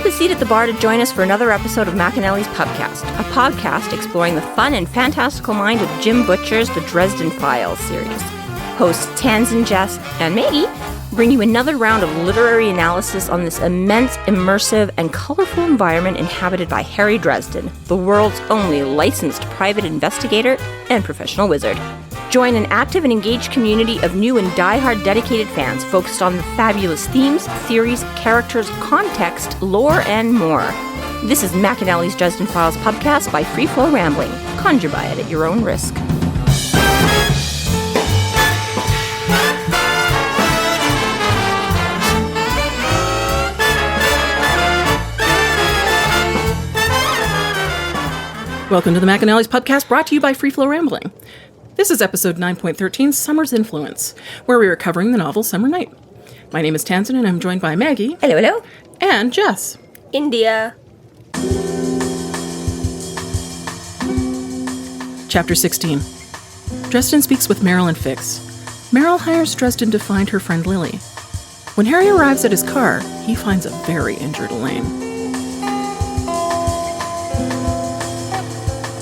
Book a seat at the bar to join us for another episode of McAnally's Pubcast, a podcast exploring the fun and fantastical mind of Jim Butcher's The Dresden Files series. Hosts Tansen, Jess, and Maggie bring you another round of literary analysis on this immense, immersive, and colorful environment inhabited by Harry Dresden, the world's only licensed private investigator and professional wizard. Join an active and engaged community of new and die-hard dedicated fans focused on the fabulous themes, theories, characters, context, lore, and more. This is McAnally's Dresden Files Pubcast by Free Flow Rambling. Conjure by it at your own risk. Welcome to the McAnally's Pubcast, brought to you by Free Flow Rambling. This is episode 9.13, Summer's Influence, where we are covering the novel Summer Night. My name is Tansen, and I'm joined by Maggie. Hello, hello. And Jess. India. Chapter 16. Dresden speaks with Meryl and Fix. Meryl hires Dresden to find her friend Lily. When Harry arrives at his car, he finds a very injured Elaine.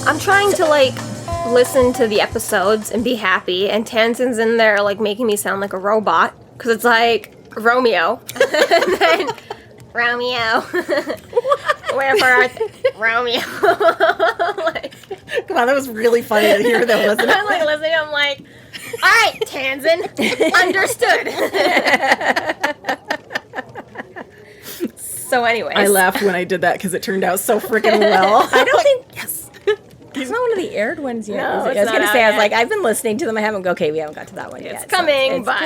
I'm trying to, listen to the episodes and be happy, and Tansen's in there, making me sound like a robot, because it's like, Romeo. And then, Romeo. Wherefore art Romeo. Come on, that was really funny to hear, though, wasn't it? I'm, listening, I'm like, all right, Tansen, understood. So anyways. I laughed when I did that, because it turned out so freaking well. I don't think... Yes. It's not one of the aired ones yet. No, I was going to say, I've been listening to them. I haven't. Okay, we haven't got to that one yet. It's coming, but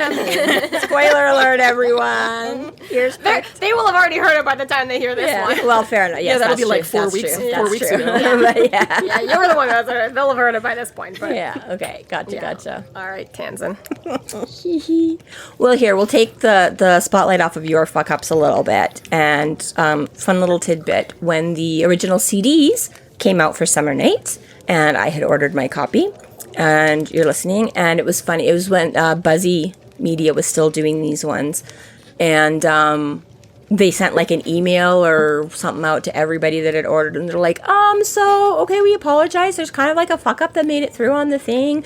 spoiler alert, everyone. They will have already heard it by the time they hear this one. Well, fair enough. Yes, yeah, that'll that's be like true. 4 weeks. True. 4 weeks ago. Yeah. Yeah, you're the one that's they'll have heard it by this point. But Yeah. Okay. Gotcha. All right, Tansen. Well, here we'll take the spotlight off of your fuck ups a little bit, and fun little tidbit: when the original CDs came out for Summer Night, and I had ordered my copy, and you're listening, and it was funny. It was when Buzzy Media was still doing these ones, and they sent an email or something out to everybody that had ordered, and they're like, okay, we apologize. There's kind of a fuck up that made it through on the thing.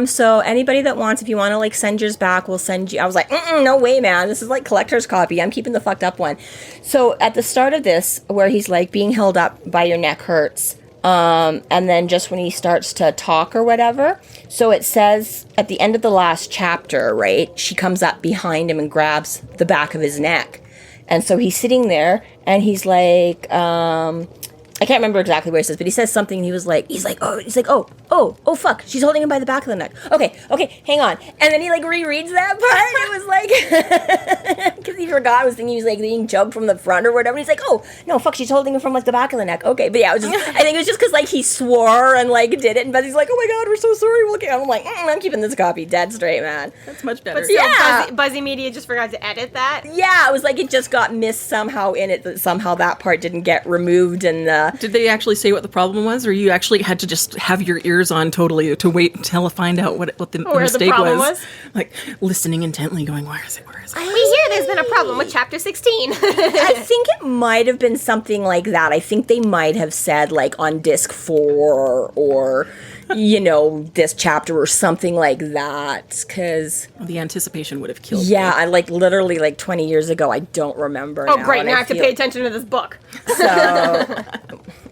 So anybody that wants, if you want to send yours back, we'll send you. I was like, no way, man. This is collector's copy. I'm keeping the fucked up one. So at the start of this, where he's being held up by your neck hurts, and then just when he starts to talk or whatever, so it says at the end of the last chapter, right, she comes up behind him and grabs the back of his neck. And so he's sitting there, and he's like, I can't remember exactly what he says, but he says something, and he's like, oh, fuck, she's holding him by the back of the neck. Okay, hang on. And then he, rereads that part, it was because he forgot, I was thinking he was, being jumped from the front or whatever, and he's like, oh, no, fuck, she's holding him from, the back of the neck. Okay, but yeah, it was just, I think it was just because, he swore and, did it, and Buzzy's like, oh my god, we're so sorry, I'm like, I'm keeping this copy dead straight, man. That's much better. But still, Yeah. Buzzy Media just forgot to edit that. Yeah, it was it just got missed somehow in it, that somehow that part didn't get removed, and Did they actually say what the problem was, or you actually had to just have your ears on totally to wait until to find out what the mistake problem was? Listening intently, going, where is it? We hear there's been a problem with chapter 16. I think it might have been something like that. I think they might have said on disc 4 or this chapter or something like that, because The anticipation would have killed me. yeah, I literally 20 years ago. I don't remember. Oh, now, great, and now I have to pay attention to this book. So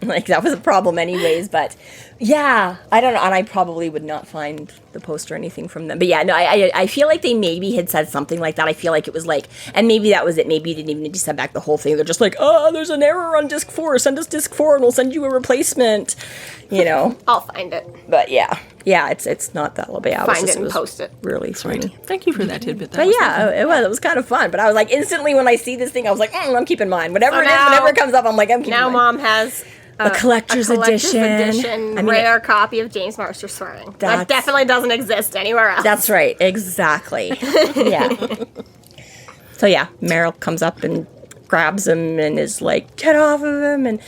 that was a problem anyways, but yeah, I don't know, and I probably would not find the post or anything from them, but yeah, no, I feel like they maybe had said something like that. I feel like it was and maybe that was it. Maybe you didn't even need to send back the whole thing. They're just there's an error on disc 4, send us disc 4 and we'll send you a replacement, I'll find it. but yeah, it's not that little. Yeah, Find it and post it. Really funny. Thank you for that tidbit. But yeah, it was kind of fun. But I was instantly when I see this thing, I was like, I'm keeping mine. Whatever it is, whenever it comes up, I'm like, I'm keeping Now mine. Mom has a collector's edition. Rare copy of James Marster swearing. That definitely doesn't exist anywhere else. That's right, exactly. Yeah. So yeah, Meryl comes up and grabs him and is like, get off of him. And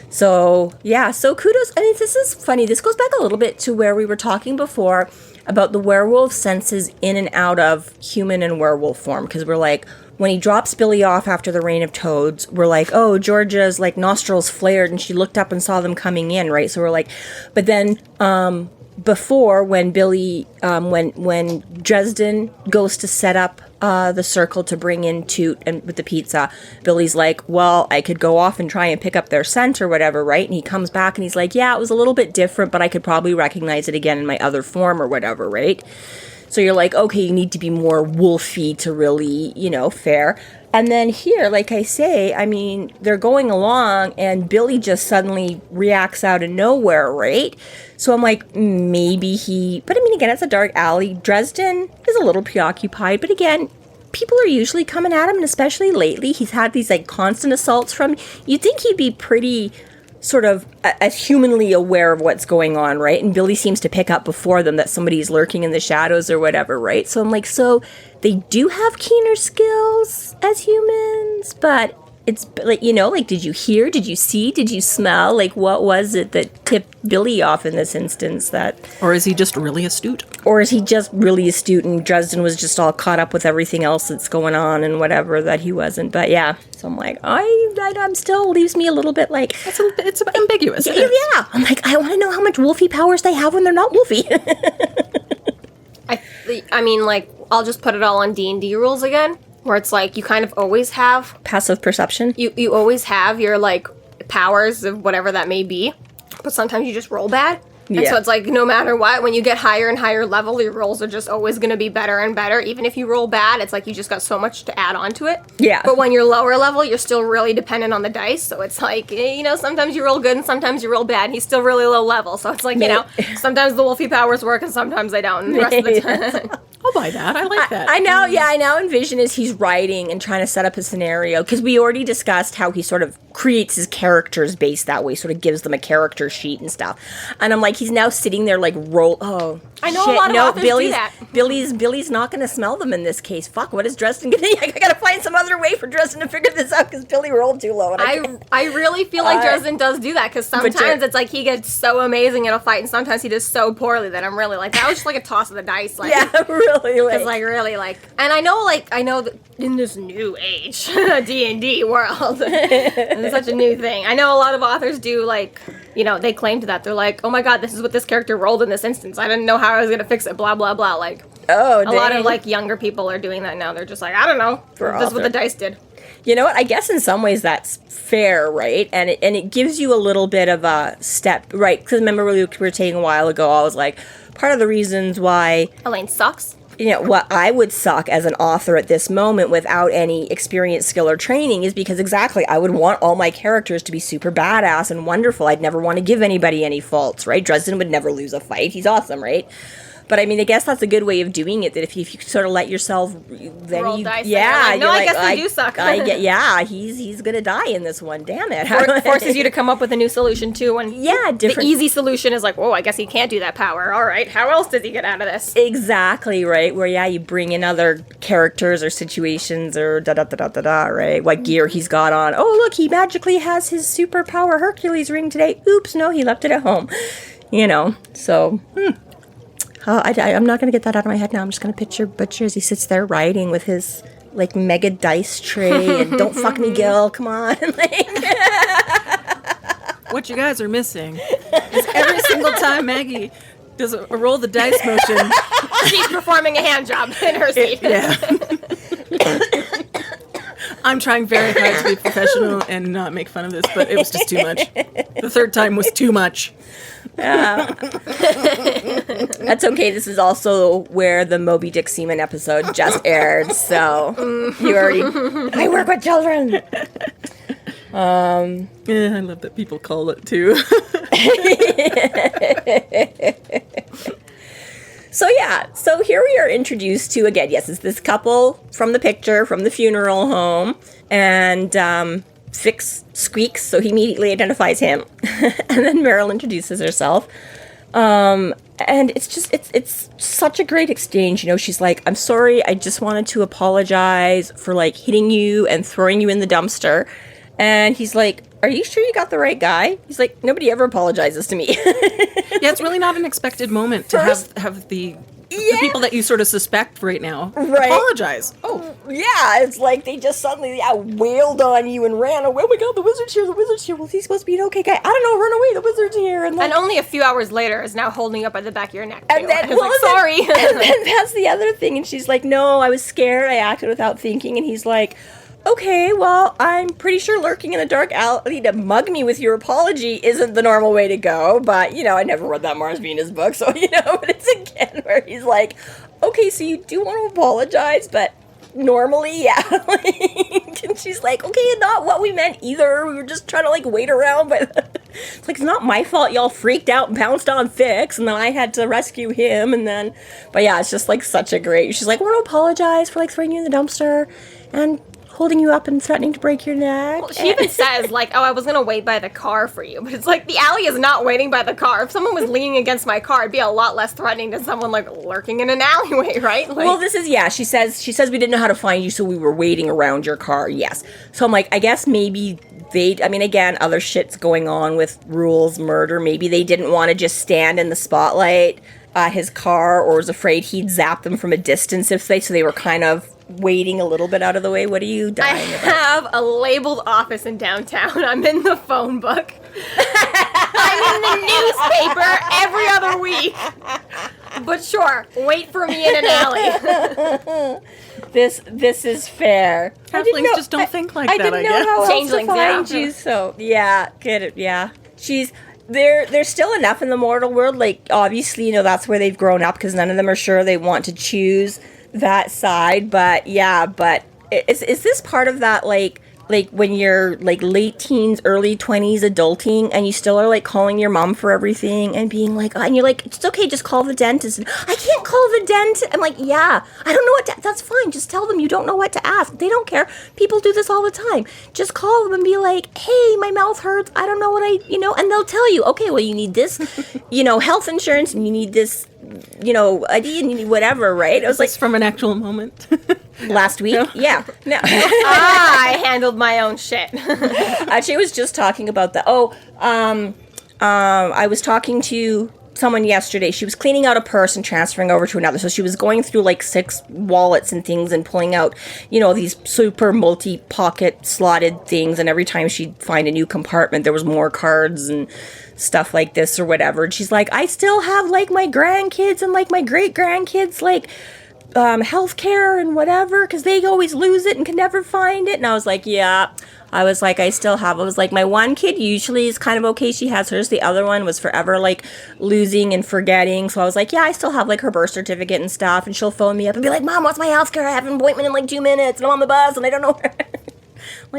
so, yeah, so kudos. I mean, this is funny. This goes back a little bit to where we were talking before about the werewolf senses in and out of human and werewolf form. Because we're like, when he drops Billy off after the Reign of Toads, we're like, oh, Georgia's like nostrils flared and she looked up and saw them coming in, right? So we're like, but then before when Billy, when Dresden goes to set up the circle to bring in Toot and with the pizza, Billy's like, well, I could go off and try and pick up their scent or whatever, right? And he comes back and he's like, yeah, it was a little bit different, but I could probably recognize it again in my other form or whatever, right? So you're like, okay, you need to be more wolfy to really, fare. And then here, like I say, I mean, they're going along and Billy just suddenly reacts out of nowhere, right? So I'm like, maybe but I mean, again, it's a dark alley. Dresden is a little preoccupied, but again, people are usually coming at him, and especially lately, he's had these like constant assaults from, you'd think he'd be pretty sort of as humanly aware of what's going on, right? And Billy seems to pick up before them that somebody's lurking in the shadows or whatever, right? So I'm like, so they do have keener skills as humans, but it's like, like, did you hear? Did you see? Did you smell? Like, what was it that tipped Billy off in this instance? Or is he just really astute? Or is he just really astute and Dresden was just all caught up with everything else that's going on and whatever that he wasn't? But yeah, so I'm like, I'm still leaves me a little bit like... It's ambiguous. Yeah. I'm like, I want to know how much wolfy powers they have when they're not wolfy. I mean, like, I'll just put it all on D&D rules again. Where it's like, you kind of always have... Passive perception? You always have your, like, powers of whatever that may be. But sometimes you just roll bad. And so it's like, no matter what, when you get higher and higher level, your rolls are just always going to be better and better. Even if you roll bad, it's like you just got so much to add on to it. Yeah. But when you're lower level, you're still really dependent on the dice. So it's like, sometimes you roll good and sometimes you roll bad. And he's still really low level. So it's like, sometimes the wolfy powers work and sometimes they don't. And the rest of the time... I'll buy that. I like that. I know, yeah, I now envision as he's writing and trying to set up a scenario, because we already discussed how he sort of creates his characters based that way, sort of gives them a character sheet and stuff. And I'm like, he's now sitting there like, I know a lot of authors do that. Billy's not going to smell them in this case. Fuck, what is Dresden going to do? I got to find some other way for Dresden to figure this out, because Billy rolled too low. And I really feel like Dresden does do that, because sometimes it's like he gets so amazing in a fight, and sometimes he does so poorly that I'm really like, that was just like a toss of the dice. Like, yeah, really. It's like really like, and I know that in this new age D&D world, it's such a new thing. I know a lot of authors do like, they claim to that. They're like, oh my god, this is what this character rolled in this instance. I didn't know how I was gonna fix it. Blah blah blah. Like, a lot of like younger people are doing that now. They're just like, I don't know. This is what the dice did. You know what? I guess in some ways that's fair, right? And it gives you a little bit of a step, right? Because remember we were taking a while ago, I was like, part of the reasons why Elaine sucks. What I would suck as an author at this moment without any experience, skill, or training is because exactly I would want all my characters to be super badass and wonderful. I'd never want to give anybody any faults, right? Dresden would never lose a fight. He's awesome, right? But I mean, I guess that's a good way of doing it. That if you sort of let yourself, then roll dice. Yeah, no, I guess they do suck. He's gonna die in this one. Damn it! Forces you to come up with a new solution too. And different. The easy solution is like, whoa, I guess he can't do that power. All right, how else does he get out of this? Exactly right. Where you bring in other characters or situations or right? What gear he's got on? Oh, look, he magically has his superpower Hercules ring today. Oops, no, he left it at home. So. I'm not going to get that out of my head now. I'm just going to picture Butcher as he sits there writing with his, like, mega dice tray and don't fuck me, Gil, come on. What you guys are missing is every single time Maggie does a roll the dice motion, she's performing a hand job in her seat. Yeah. I'm trying very hard to be professional and not make fun of this, but it was just too much. The third time was too much. That's okay. This is also where the Moby Dick Seaman episode just aired, so you already... I work with children! Yeah, I love that people call it, too. So here we are introduced to, again, yes, it's this couple from the picture, from the funeral home, and Fix squeaks, so he immediately identifies him. And then Meryl introduces herself. And it's such a great exchange, she's like, I'm sorry, I just wanted to apologize for, like, hitting you and throwing you in the dumpster. And he's like, are you sure you got the right guy? He's like, nobody ever apologizes to me. Yeah, it's really not an expected moment to have the The people that you sort of suspect right now. Right. Apologize. Oh. Yeah, it's like they just suddenly wailed on you and ran away. Oh my god, the wizard's here, the wizard's here. Well, he's supposed to be an okay guy. I don't know, run away, the wizard's here. And, and only a few hours later is now holding you up by the back of your neck. And then, sorry. And then that's the other thing. And she's like, no, I was scared. I acted without thinking. And he's like, okay, well, I'm pretty sure lurking in a dark alley to mug me with your apology isn't the normal way to go. But, I never read that Mars Venus book. So, but it's again where he's like, okay, so you do want to apologize, but normally, yeah. And she's like, okay, not what we meant either. We were just trying to, wait around. But it's like, it's not my fault y'all freaked out and pounced on Fix. And then I had to rescue him. And then, but yeah, it's just, such a great, she's like, I want to apologize for, throwing you in the dumpster. And holding you up and threatening to break your neck. Well, she even says, I was going to wait by the car for you. But it's like, the alley is not waiting by the car. If someone was leaning against my car, it'd be a lot less threatening than someone, lurking in an alleyway, right? Well, this is, she says we didn't know how to find you, so we were waiting around your car, yes. So I'm like, I guess maybe again, other shit's going on with rules, murder. Maybe they didn't want to just stand in the spotlight his car, or was afraid he'd zap them from a distance so they were kind of waiting a little bit out of the way. What are you dying about? I have a labeled office in downtown. I'm in the phone book. I'm in the newspaper every other week. But sure, wait for me in an alley. This is fair. Halflings just don't think like that, I guess. I didn't know how else to Changelings, find yeah. you, so yeah, get it, yeah. There's still enough in the mortal world, obviously, that's where they've grown up, because none of them are sure they want to choose that side, but is this part of that, when you're, late teens, early 20s, adulting, and you still are, calling your mom for everything, and being and you're like, it's okay, just call the dentist, and I can't call the dentist, I'm like, yeah, I don't know what to, that's fine, just tell them you don't know what to ask, they don't care, people do this all the time, just call them and be like, hey, my mouth hurts, I don't know what and they'll tell you, okay, well, you need this, health insurance, and you need this, ID, and you need whatever, right? I was from an actual moment. Last week? No. Yeah. No. I handled my own shit. Actually, I was just talking about that. I was talking to someone yesterday. She was cleaning out a purse and transferring over to another. So she was going through 6 wallets and things and pulling out, these super multi-pocket slotted things. And every time she'd find a new compartment, there was more cards and stuff like this or whatever. And she's like, I still have my grandkids and my great-grandkids healthcare and whatever, because they always lose it and can never find it. And I was like, yeah. I was like, I still have. I was like, my one kid usually is kind of okay. She has hers. The other one was forever losing and forgetting. So I was like, yeah, I still have her birth certificate and stuff. And she'll phone me up and be like, Mom, what's my healthcare? I have an appointment in 2 minutes and I'm on the bus and I don't know where.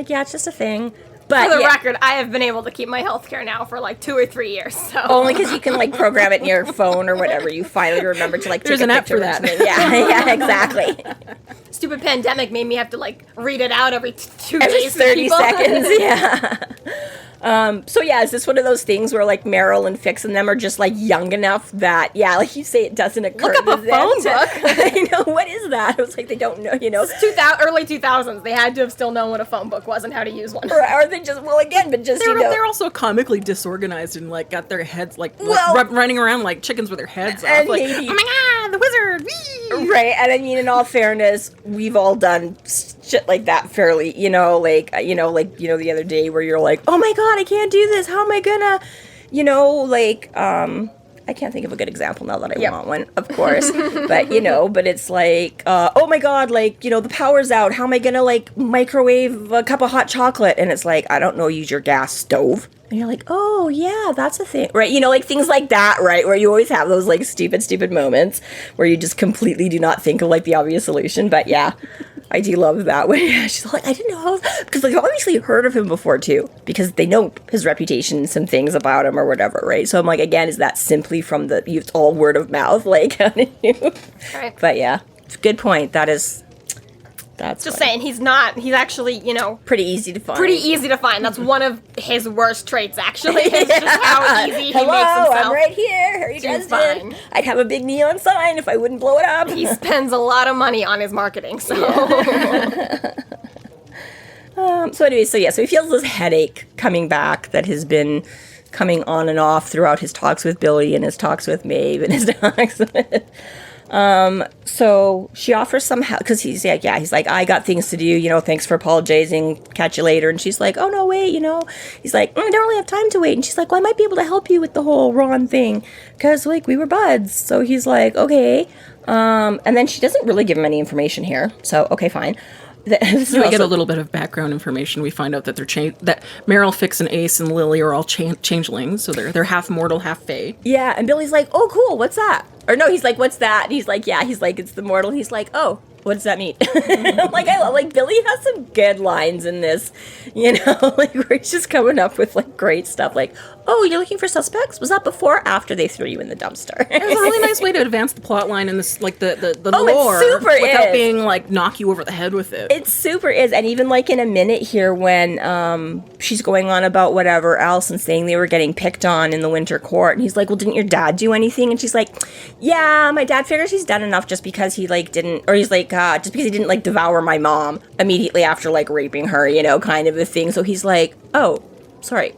Yeah, it's just a thing. But for the record, I have been able to keep my healthcare now for 2 or 3 years. So only because you can program it in your phone or whatever. You finally remember to There's take an a app picture for that. Yeah, exactly. Stupid pandemic made me have to read it out every 2 Every days. 30 seconds, yeah. So yeah, is this one of those things where Meryl and Fix and them are just young enough that, yeah, like you say, it doesn't occur Look up to a phone them book. I know, what is that? It was they don't know, Early 2000s, they had to have still known what a phone book was and how to use one. Or they just, They're also comically disorganized and got their heads running around like chickens with their heads off. Oh my god, the wizard! Whee! Right, and I mean, in all fairness, we've all done shit like that fairly, the other day where you're like, oh my god, I can't do this, how am I gonna, I can't think of a good example now that I want one, of course, but, but it's oh my god, the power's out, how am I gonna, microwave a cup of hot chocolate, and it's I don't know, use your gas stove. And you're like, oh, yeah, that's a thing. Right? Things like that, right? Where you always have those, stupid moments where you just completely do not think of, the obvious solution. But, yeah, I do love that way. She's like, I didn't know how... Because they've obviously heard of him before, too. Because they know his reputation and some things about him or whatever, right? So I'm again, is that simply from it's all word of mouth? How did you... Right. But, yeah, good point. That's just funny. saying, he's actually, pretty easy to find. Pretty easy to find. That's one of his worst traits, actually. It's just how easy he makes himself. I'm right here. Harry Dresden. I'd have a big neon sign if I wouldn't blow it up. He spends a lot of money on his marketing, so... Yeah. So he feels this headache coming back that has been coming on and off throughout his talks with Billy and his talks with Maeve and his talks with... So she offers some help because he's like, I got things to do, thanks for apologizing, catch you later. And she's like, oh no, wait, he's like, I don't really have time to wait. And she's like, well, I might be able to help you with the whole Ron thing because like we were buds. So he's like, okay. And then she doesn't really give him any information here. So, okay, fine. We get a little bit of background information. We find out that that Meryl, Fix, and Ace and Lily are all changelings, so they're half mortal, half fae. Yeah, and Billy's like, "Oh, cool. What's that?" Or no, he's like, "What's that?" And he's like, "Yeah." He's like, "It's the mortal." He's like, "Oh, what does that mean?" I'm like, I like Billy has some good lines in this, like where he's just coming up with like great stuff. Like, "Oh, you're looking for suspects? Was that before or after they threw you in the dumpster?" It's a really nice way to advance the plot line and this, like the lore, it super without is. being like knock you over the head with it. It super is, and even like in a minute here when she's going on about whatever else and saying they were getting picked on in the winter court, and he's like, "Well, didn't your dad do anything?" And she's like, "Yeah, my dad figures he's done enough just because he like didn't," or he's like, "Just because he didn't like devour my mom immediately after like raping her, kind of a thing." So he's like, "Oh, sorry,"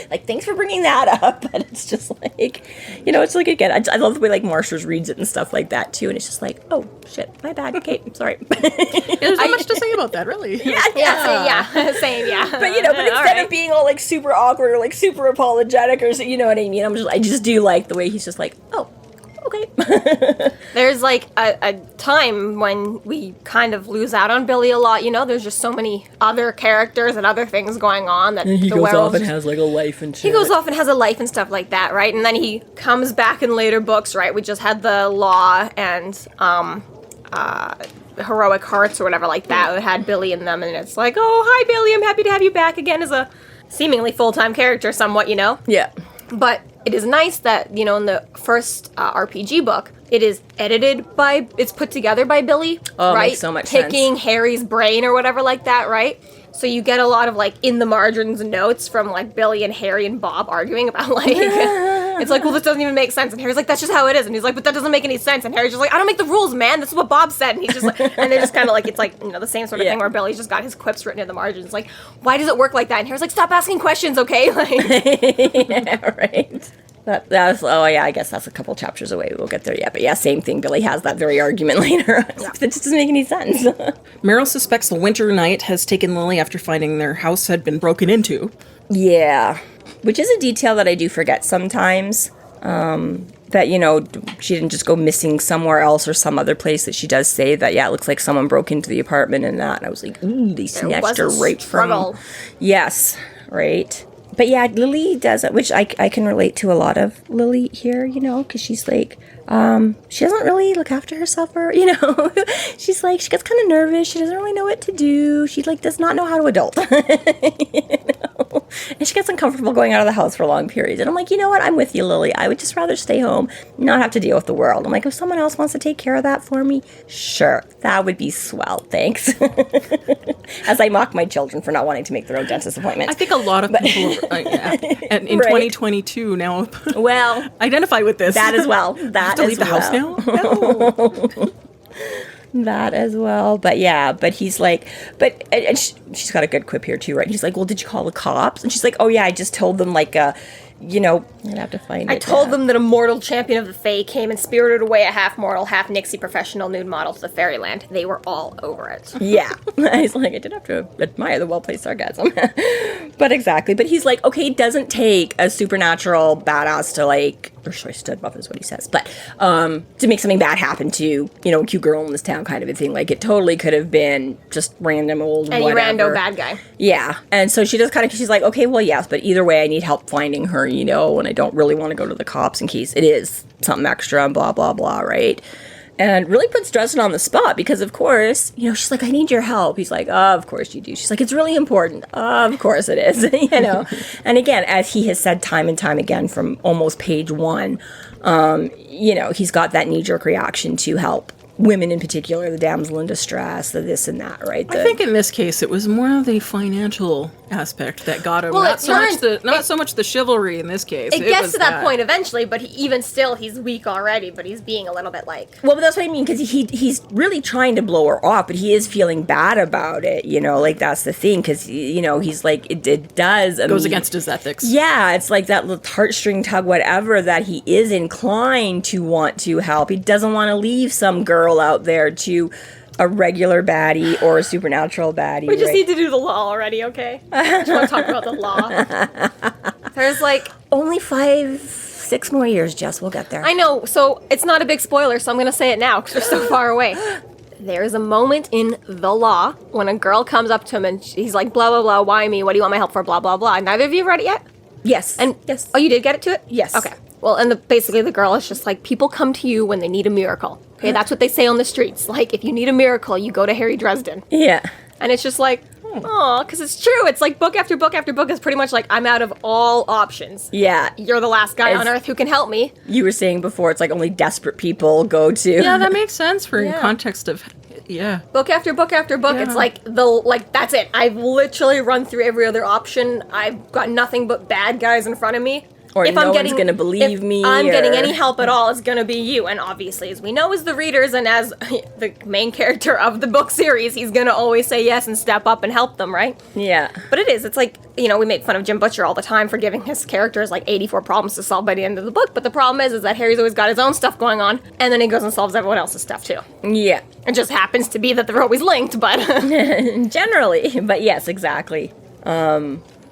like thanks for bringing that up, but it's just like, it's like, again, I love the way like Marshall reads it and stuff like that too, and it's just like, oh shit, my bad, okay, sorry. There's not much to say about that, really. Same, yeah. But but instead of being all like super awkward or like super apologetic or you know what I mean, I just do like the way he's just like, oh, okay. There's like a time when we kind of lose out on Billy a lot, there's just so many other characters and other things going on that he the goes werewolf off and has like a life and shit. He goes off and has a life and stuff like that, right? And then he comes back in later books, right? We just had the Law and Heroic Hearts or whatever like that. It had Billy in them, and it's like, oh, hi Billy, I'm happy to have you back again as a seemingly full-time character somewhat, Yeah. But it is nice that, in the first RPG book, it's put together by Billy, Oh, right? it makes so much sense. Picking Harry's brain or whatever like that, right? So you get a lot of, like, in the margins notes from, like, Billy and Harry and Bob arguing about, like, it's like, well, this doesn't even make sense. And Harry's like, that's just how it is. And he's like, but that doesn't make any sense. And Harry's just like, I don't make the rules, man. This is what Bob said. And he's just like, and they're just kind of like, it's like, the same sort of thing where Billy's just got his quips written in the margins. Like, why does it work like that? And Harry's like, stop asking questions, okay? Like, Yeah, right. That's I guess that's a couple chapters away. We'll get there yet. But yeah, same thing. Billy has that very argument later. That just doesn't make any sense. Meryl suspects the Winter Knight has taken Lily after finding their house had been broken into. Yeah. Which is a detail that I do forget sometimes. That, she didn't just go missing somewhere else or some other place, that she does say that, it looks like someone broke into the apartment and that. And I was like, ooh, they snatched her right from... Yes, right. But yeah, Lily does it, which I can relate to a lot of Lily here, because she's like, she doesn't really look after herself, or, she's like, she gets kind of nervous. She doesn't really know what to do. She like does not know how to adult, and she gets uncomfortable going out of the house for long periods. And I'm like, you know what? I'm with you, Lily. I would just rather stay home, not have to deal with the world. I'm like, if someone else wants to take care of that for me, sure, that would be swell. Thanks. As I mock my children for not wanting to make their own dentist appointments. I think a lot of people and in 2022 now identify with this. That as well. That to leave the house now? No. That as well. But yeah, but he's like, and she's got a good quip here too, right? He's like, well, did you call the cops? And she's like, oh yeah, I just told them like, I'd have to find it. I told them that a mortal champion of the Fae came and spirited away a half-mortal, half-Nixie professional nude model to the fairyland. They were all over it. Yeah. He's like, I did have to admire the well-placed sarcasm. But exactly. But he's like, okay, it doesn't take a supernatural badass to like, or sorry, stud buff is what he says, but to make something bad happen to, a cute girl in this town kind of a thing. Like, it totally could have been just random old Any whatever. rando bad guy. Yeah. And so she does she's like, okay, well, yes, but either way, I need help finding her, and I don't really want to go to the cops in case it is something extra and blah, blah, blah, right? And really puts Dresden on the spot because, of course, she's like, I need your help. He's like, oh, of course you do. She's like, it's really important. Of course it is, And again, as he has said time and time again from almost page 1, he's got that knee-jerk reaction to help women in particular, the damsel in distress, the this and that, right? I think in this case it was more the financial aspect that got him. Well, Not so much the chivalry in this case. It gets to that point eventually, but even still, he's weak already, but he's being a little bit like... Well, but that's what I mean, because he's really trying to blow her off, but he is feeling bad about it, you know, like, that's the thing, because, you know, he's like, it does... Goes against his ethics. Yeah, it's like that little heartstring tug, whatever, that he is inclined to want to help. He doesn't want to leave some girl out there to a regular baddie or a supernatural baddie. We just need to do the law already, okay? I just want to talk about the law. There's like... Only 5-6 more years, Jess. We'll get there. I know, so it's not a big spoiler, so I'm going to say it now because we're so far away. There's a moment in the law when a girl comes up to him and he's like, blah, blah, blah, why me? What do you want my help for? Blah, blah, blah. Neither of you have read it yet? Yes. And yes. Oh, you did get it to it? Yes. Okay. Well, and basically the girl is just like, people come to you when they need a miracle. Okay, that's what they say on the streets. Like, if you need a miracle, you go to Harry Dresden. Yeah. And it's just like, oh, because it's true. It's like book after book after book is pretty much like, I'm out of all options. Yeah. You're the last guy on earth who can help me. You were saying before, it's like only desperate people go to. Yeah, that makes sense for in context of, Book after book after book. Yeah. It's like, that's it. I've literally run through every other option. I've got nothing but bad guys in front of me. Or no one's going to believe me. If I'm getting any help at all, it's going to be you. And obviously, as we know as the readers and as the main character of the book series, he's going to always say yes and step up and help them, right? Yeah. But it is. It's like, you know, we make fun of Jim Butcher all the time for giving his characters like 84 problems to solve by the end of the book. But the problem is that Harry's always got his own stuff going on. And then he goes and solves everyone else's stuff, too. Yeah. It just happens to be that they're always linked, but... Generally. But yes, exactly.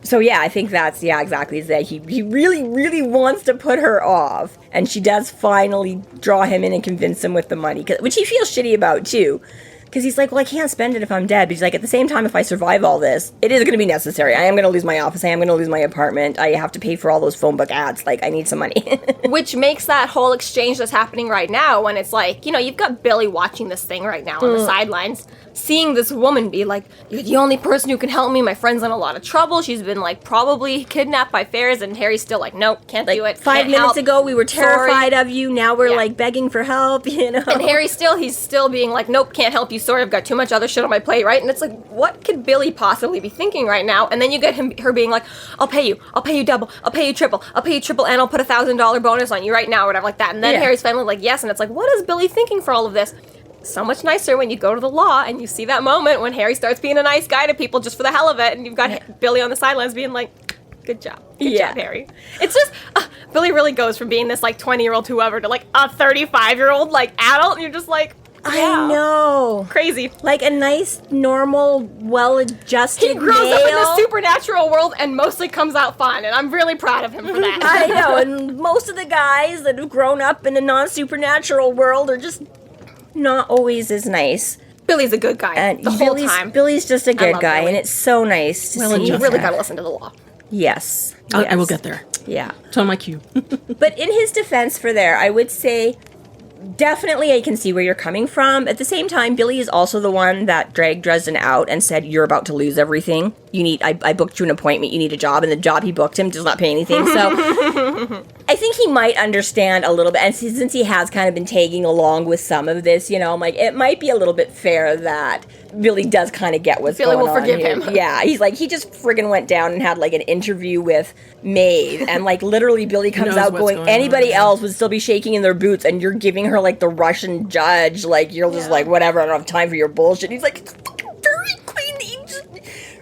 So yeah, I think that's, exactly, is that he really, really wants to put her off. And she does finally draw him in and convince him with the money, which he feels shitty about, too. Because he's like, well, I can't spend it if I'm dead. But he's like, at the same time, if I survive all this, it is going to be necessary. I am going to lose my office. I am going to lose my apartment. I have to pay for all those phone book ads. Like, I need some money. Which makes that whole exchange that's happening right now when it's like, you know, you've got Billy watching this thing right now on the sidelines, seeing this woman be like, you're the only person who can help me. My friend's in a lot of trouble. She's been, like, probably kidnapped by fairies. And Harry's still like, nope, can't do it. 5 minutes ago, we were terrified of you. Now we're, like, begging for help, you know? And Harry's still being like, nope, can't help you. Sorry, I've got too much other shit on my plate, right? And it's like, what could Billy possibly be thinking right now? And then you get her being like, I'll pay you double, I'll pay you triple, and I'll put $1,000 bonus on you right now, or whatever like that. And then Harry's finally like, yes, and it's like, what is Billy thinking for all of this? So much nicer when you go to the law and you see that moment when Harry starts being a nice guy to people just for the hell of it, and you've got Billy on the sidelines being like, good job, Harry. It's just, Billy really goes from being this like 20-year-old whoever to like a 35-year-old like adult, and you're just like, I know. Crazy. Like a nice, normal, well-adjusted He grows up in male. the supernatural world and mostly comes out fine, and I'm really proud of him for that. I know, and most of the guys that have grown up in a non-supernatural world are just not always as nice. Billy's a good guy And the whole time. Billy's just a good guy, Billy. and it's so nice to see. You really got to listen to the law. Yes. I will get there. Yeah. It's on my queue. But in his defense for there, I would say definitely I can see where you're coming from. At the same time, Billy is also the one that dragged Dresden out and said, you're about to lose everything. I booked you an appointment. You need a job. And the job he booked him does not pay anything. So I think he might understand a little bit. And since he has kind of been tagging along with some of this, you know, I'm like, it might be a little bit fair that Billy does kind of get what's going on. Billy will forgive here. him. Yeah, he's like, he just friggin' went down and had like an interview with Maeve, and like literally Billy comes out going, anybody else would still be shaking in their boots, and you're giving her like the Russian judge, like you're just like, whatever, I don't have time for your bullshit. He's like, Dairy Queen,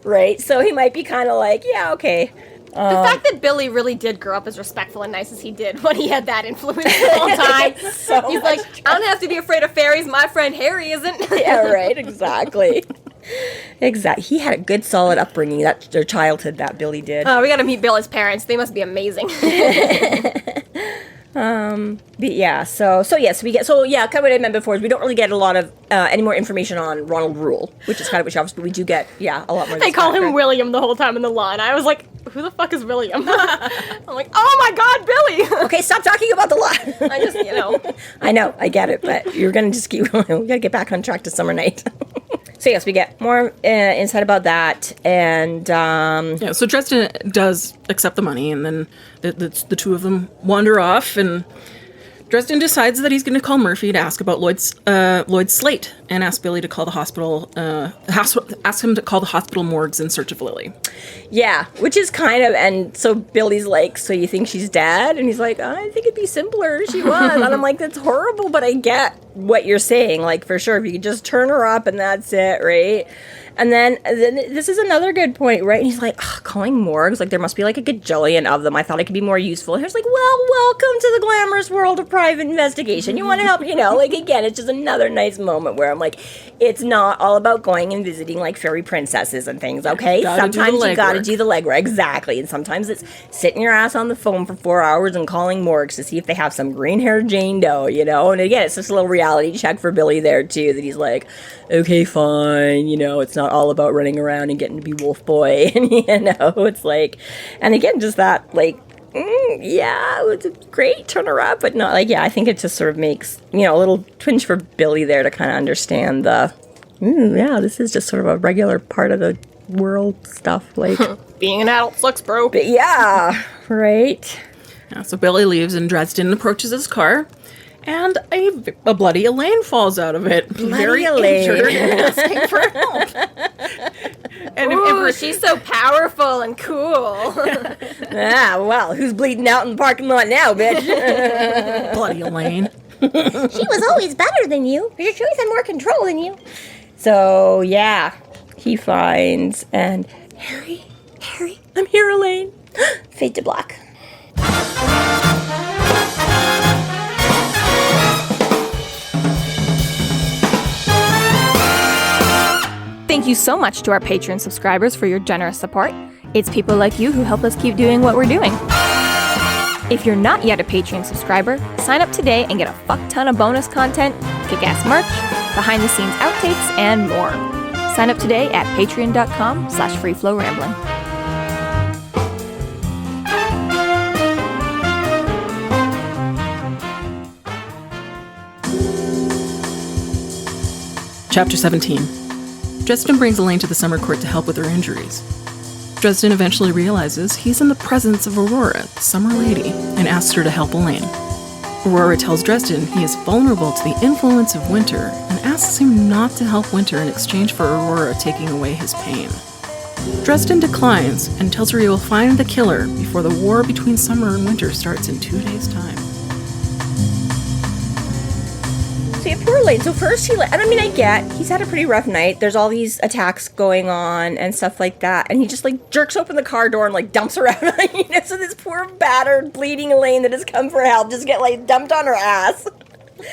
right? So he might be kind of like, yeah, okay. The fact that Billy really did grow up as respectful and nice as he did when he had that influence the whole time. He's like, I don't have to be afraid of fairies. My friend Harry isn't. Yeah, right. Exactly. Exactly. He had a good, solid upbringing. Their childhood, that Billy did. Oh, we got to meet Billy's parents. They must be amazing. But yeah, so kind of what I meant before is we don't really get a lot of any more information on Ronald Rule, which is kind of what obvious, but we do get a lot more. They call him William the whole time in the law, and I was like, who the fuck is William? I'm like, oh my god, Billy! Okay, stop talking about the law. I just, I know, I get it, but you're gonna just keep. We gotta get back on track to Summer Night. So yes, we get more insight about that, and so Dresden does accept the money, and then the two of them wander off, and Dresden decides that he's going to call Murphy to ask about Lloyd's slate and ask Billy to call the hospital, ask him to call the hospital morgues in search of Lily. Yeah, which is kind of, and so Billy's like, so you think she's dead? And he's like, I think it'd be simpler if she was. And I'm like, that's horrible, but I get what you're saying, like, for sure, if you could just turn her up and that's it, right? And then this is another good point, right? And he's like, calling morgues, like there must be like a gajillion of them. I thought I could be more useful. Here's like, well, welcome to the glamorous world of private investigation. You want to help, like again, it's just another nice moment where I'm like, it's not all about going and visiting like fairy princesses and things, okay? Sometimes you gotta do the legwork. Exactly. And sometimes it's sitting your ass on the phone for 4 hours and calling morgues to see if they have some green-haired Jane Doe, And again, it's just a little reality check for Billy there too, that he's like, okay, fine, it's not all about running around and getting to be Wolf Boy. And, it's like, and again, just that, like, it's a great turn her up, but not like, I think it just sort of makes, a little twinge for Billy there to kind of understand this is just sort of a regular part of the world stuff, like. Being an adult sucks, bro. But yeah, right? Yeah, so Billy leaves and Dresden approaches his car. And a bloody Elaine falls out of it. Bloody Elaine. Injured and asking for help. And Ooh, she's so powerful and cool. Well, who's bleeding out in the parking lot now, bitch? Bloody Elaine. She was always better than you. She always had more control than you. So, he finds, and Harry, I'm here, Elaine. Fade to black. Thank you so much to our Patreon subscribers for your generous support. It's people like you who help us keep doing what we're doing. If you're not yet a Patreon subscriber, sign up today and get a fuck ton of bonus content, kick-ass merch, behind-the-scenes outtakes, and more. Sign up today at patreon.com/freeflowrambling. Chapter 17. Dresden brings Elaine to the summer court to help with her injuries. Dresden eventually realizes he's in the presence of Aurora, the summer lady, and asks her to help Elaine. Aurora tells Dresden he is vulnerable to the influence of Winter and asks him not to help Winter in exchange for Aurora taking away his pain. Dresden declines and tells her he will find the killer before the war between Summer and Winter starts in 2 days' time. See, poor Elaine. So first and I get, he's had a pretty rough night. There's all these attacks going on and stuff like that. And he just, jerks open the car door and, dumps her out. So this poor, battered, bleeding Elaine that has come for help just get, dumped on her ass.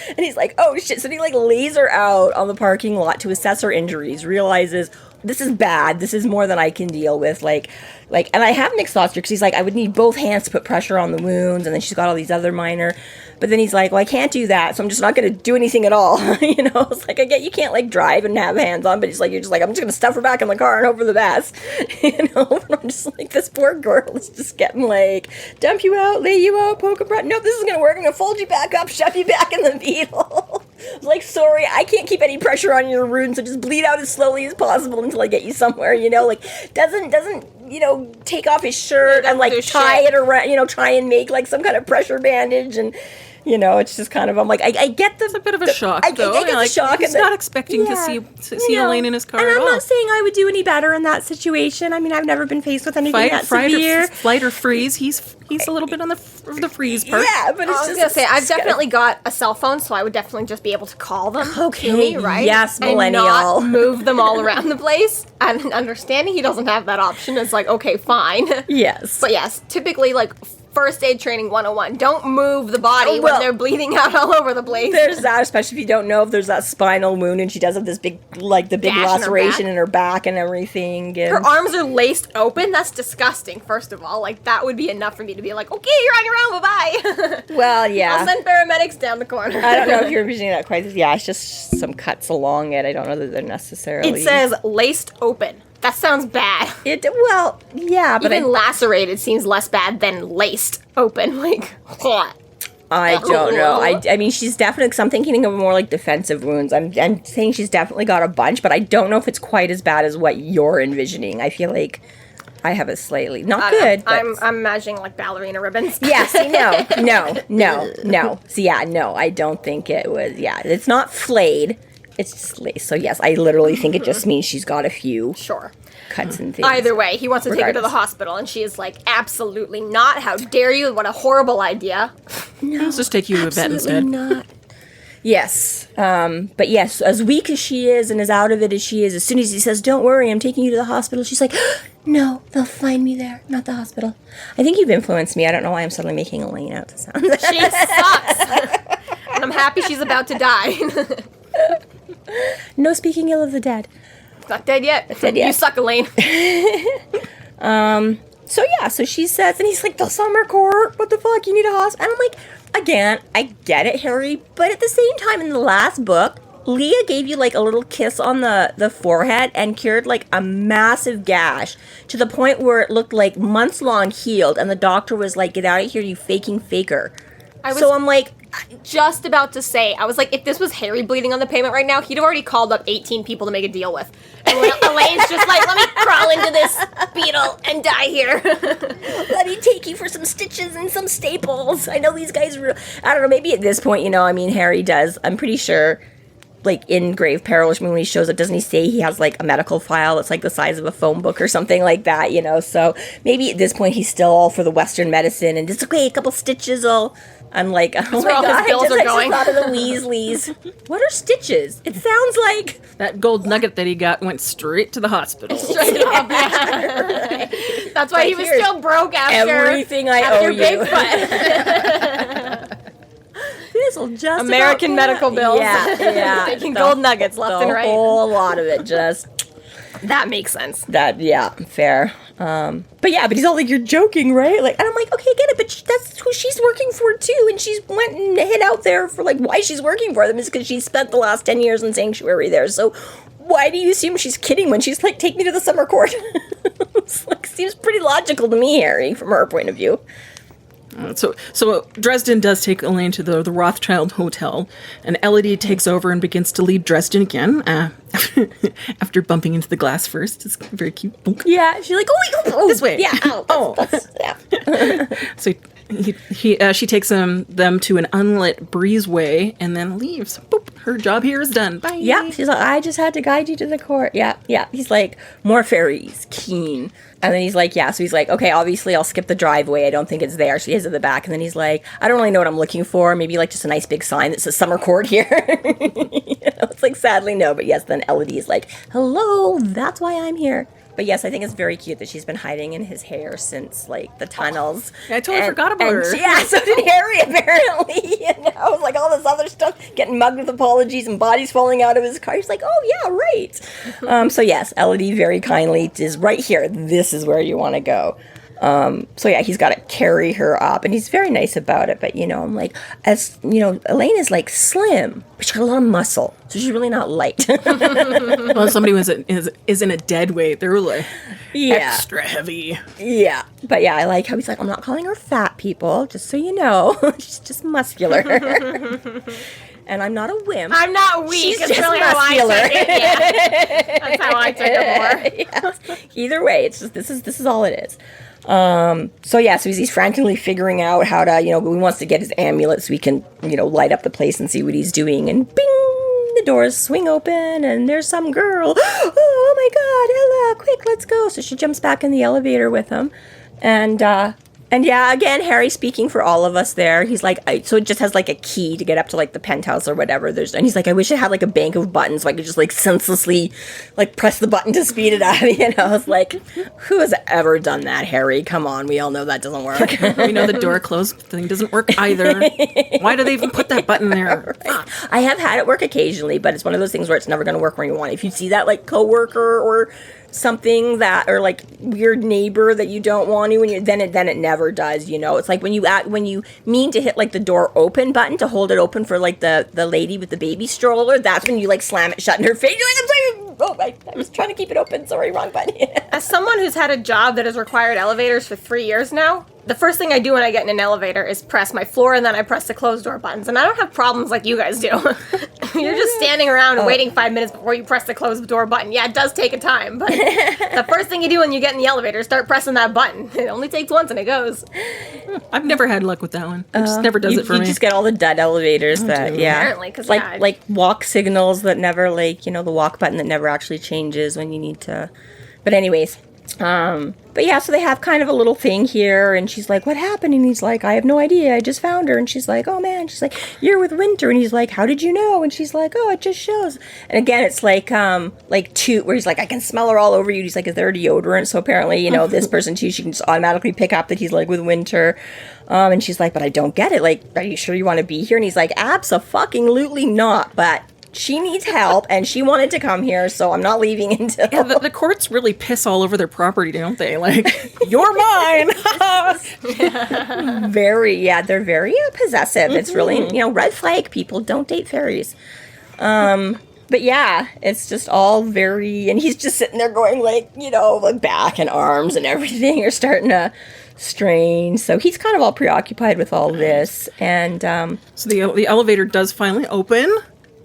And he's like, oh, shit. So he, lays her out on the parking lot to assess her injuries, realizes, this is bad. This is more than I can deal with. And I have mixed thoughts here, because he's like, I would need both hands to put pressure on the wounds, and then she's got all these other minor. But then he's like, well, I can't do that, so I'm just not going to do anything at all. It's like, I get you can't, drive and have hands on, but you're just like, I'm just going to stuff her back in the car and hope for the best. But I'm just like, this poor girl is just getting, dump you out, lay you out, poke a breath. Nope, this is going to work. I'm going to fold you back up, shove you back in the beetle. Sorry, I can't keep any pressure on your wound, so just bleed out as slowly as possible until I get you somewhere, doesn't take off his shirt and tie it around, try and make some kind of pressure bandage, and it's just kind of, I'm like, I get It's a bit of a shock, though. I get the shock. He's not expecting to see Elaine in his car and at all. I'm not saying I would do any better in that situation. I mean, I've never been faced with anything that severe. Flight or freeze. He's a little bit on the freeze part. Yeah, but it's I was going to say, I've definitely got a cell phone, so I would definitely just be able to call them to me, right? Yes, millennial. And not move them all around the place. And understanding he doesn't have that option, it's like, okay, fine. Yes. But yes, typically, First aid training 101. Don't move the body when they're bleeding out all over the place. There's that, especially if you don't know if there's that spinal wound, and she does have this big, the big laceration in her back and everything. And her arms are laced open. That's disgusting, first of all. That would be enough for me to be like, okay, you're on your own, bye-bye. Well, yeah. I'll send paramedics down the corner. I don't know if you're envisioning that quite. Yeah, it's just some cuts along it. I don't know that they're necessarily... It says laced open. That sounds bad. Yeah, but even lacerated seems less bad than laced open. I don't know. I mean, she's definitely, because I'm thinking of more defensive wounds. I'm saying she's definitely got a bunch, but I don't know if it's quite as bad as what you're envisioning. I feel like... I have a slightly not good. But I'm imagining like ballerina ribbons. yeah, see, no. See, yeah, no, I don't think it was. Yeah, it's not flayed. It's just lace. So yes, I literally think it just means she's got a few Sure. cuts and things. Either way, he wants to take her to the Regardless. hospital, and she is like, absolutely not. How dare you? What a horrible idea. Let's just take you to a vet instead. Not. Yes, but yes, as weak as she is and as out of it as she is, as soon as he says, "Don't worry, I'm taking you to the hospital," she's like, "No, they'll find me there, not the hospital." I think you've influenced me. I don't know why I'm suddenly making Elaine out to sound. She sucks. And I'm happy she's about to die. No speaking ill of the dead. Not dead yet. Dead yet. You suck, Elaine. So yeah, so she says, and he's like, "The summer court, what the fuck, you need a hospital." And I'm like, again, I get it, Harry, but at the same time, in the last book, Leah gave you like a little kiss on the forehead and cured like a massive gash to the point where it looked like months long healed, and the doctor was like, "Get out of here, you faking faker." So I'm like, just about to say, I was like, if this was Harry bleeding on the pavement right now, he'd have already called up 18 people to make a deal with. And Elaine's just like, let me crawl into this beetle and die here. "Let me take you for some stitches and some staples." I know these guys, I don't know, maybe at this point, you know, I mean, Harry does, I'm pretty sure, like, in Grave Peril, when he shows up, doesn't he say he has, like, a medical file that's, like, the size of a phone book or something like that, you know? So maybe at this point, he's still all for the Western medicine, and just, okay, a couple stitches will... I'm like, oh my all his god, bills are I going. just thought of the Weasleys. What are stitches? It sounds like... That gold nugget that he got went straight to the hospital. Straight up, yeah. That's why he was here's still broke after everything I after owe you. Bigfoot. This'll just American about medical bills. Yeah. Taking gold nuggets left and right. A whole lot of it just... That makes sense. That, yeah, fair. But he's all like, "You're joking, right?" Like, and I'm like, okay, I get it, but that's who she's working for too, and she's went and hid out there for, like, why she's working for them is because she spent the last 10 years in sanctuary there, so why do you assume she's kidding when she's like, "Take me to the summer court"? It's like, seems pretty logical to me, Harry, from her point of view. So Dresden does take Elaine to the Rothschild Hotel, and Elodie takes over and begins to lead Dresden again, after bumping into the glass first. It's very cute. Bonk. Yeah, she's like, "Oh, This way. Yeah, yeah. So she takes them to an unlit breezeway and then leaves. Boop. Her job here is done. Bye. Yeah, she's like, "I just had to guide you to the court." Yeah. He's like, "More fairies, keen." And then he's like, yeah. So he's like, "Okay, obviously I'll skip the driveway. I don't think it's there." She is at the back. And then he's like, "I don't really know what I'm looking for. Maybe like just a nice big sign that says summer court here." It's like, sadly, no. But yes, then Elodie is like, "Hello, that's why I'm here." But yes, I think it's very cute that she's been hiding in his hair since, like, the tunnels. I totally forgot about her. Yeah, so did Harry, apparently. And I was like, all this other stuff, getting mugged with apologies and bodies falling out of his car. He's like, "Oh, yeah, right." So yes, Elodie very kindly is right here. This is where you want to go. So yeah, he's got to carry her up, and he's very nice about it. But, you know, I'm like, as you know, Elaine is like slim, but she's got a lot of muscle, so she's really not light. Well, somebody is in a dead weight. They're like extra heavy. Yeah, but yeah, I like how he's like, "I'm not calling her fat, people, just so you know. She's just muscular." And I'm not a wimp. I'm not weak. She's It's just really muscular. how I took it. Yeah. That's how I took it more. Yes. Either way, it's just this is all it is. So he's frantically figuring out how to, you know, he wants to get his amulet so he can, you know, light up the place and see what he's doing, and bing, the doors swing open and there's some girl. "Oh my god, Ella, quick, let's go." So she jumps back in the elevator with him, and yeah, again, Harry speaking for all of us there. He's like, so it just has like a key to get up to like the penthouse or whatever. And he's like, "I wish it had like a bank of buttons so I could just like senselessly like press the button to speed it up." You know, I was like, who has ever done that, Harry? Come on, we all know that doesn't work. We know the door closed thing doesn't work either. Why do they even put that button there? Right. I have had it work occasionally, but it's one of those things where it's never going to work when you want it. If you see that like coworker or something that, or like weird neighbor that you don't want to, when you then it never does, you know. It's like when you mean to hit like the door open button to hold it open for like the lady with the baby stroller, that's when you like slam it shut in her face. You're like, "I'm sorry, I was trying to keep it open, sorry, wrong button." As someone who's had a job that has required elevators for 3 years now, the first thing I do when I get in an elevator is press my floor, and then I press the closed door buttons, and I don't have problems like you guys do. You're just standing around waiting 5 minutes before you press the close door button. Yeah, it does take a time, but the first thing you do when you get in the elevator is start pressing that button. It only takes once and it goes. I've never had luck with that one. It just never does it for you me. You just get all the dud elevators that, yeah. Apparently, because like walk signals that never, like, the walk button that never actually changes when you need to. But anyways, but yeah, so they have kind of a little thing here, and she's like, what happened? And he's like, I have no idea, I just found her. And she's like, oh man, she's like, you're with Winter. And he's like, how did you know? And she's like, oh, it just shows. And again, it's like Toot, where he's like, I can smell her all over you. He's like, is there a deodorant? So apparently, this person too, she can just automatically pick up that he's like with Winter. And she's like, but I don't get it, like, are you sure you want to be here? And he's like, abso-fucking-lutely not, but she needs help, and she wanted to come here, so I'm not leaving until... Yeah, the courts really piss all over their property, don't they? Like, you're mine! They're very possessive. It's really, red flag, people don't date fairies. But yeah, it's just all very... And he's just sitting there going, like, like back and arms and everything are starting to strain. So he's kind of all preoccupied with all this, and... So the elevator does finally open...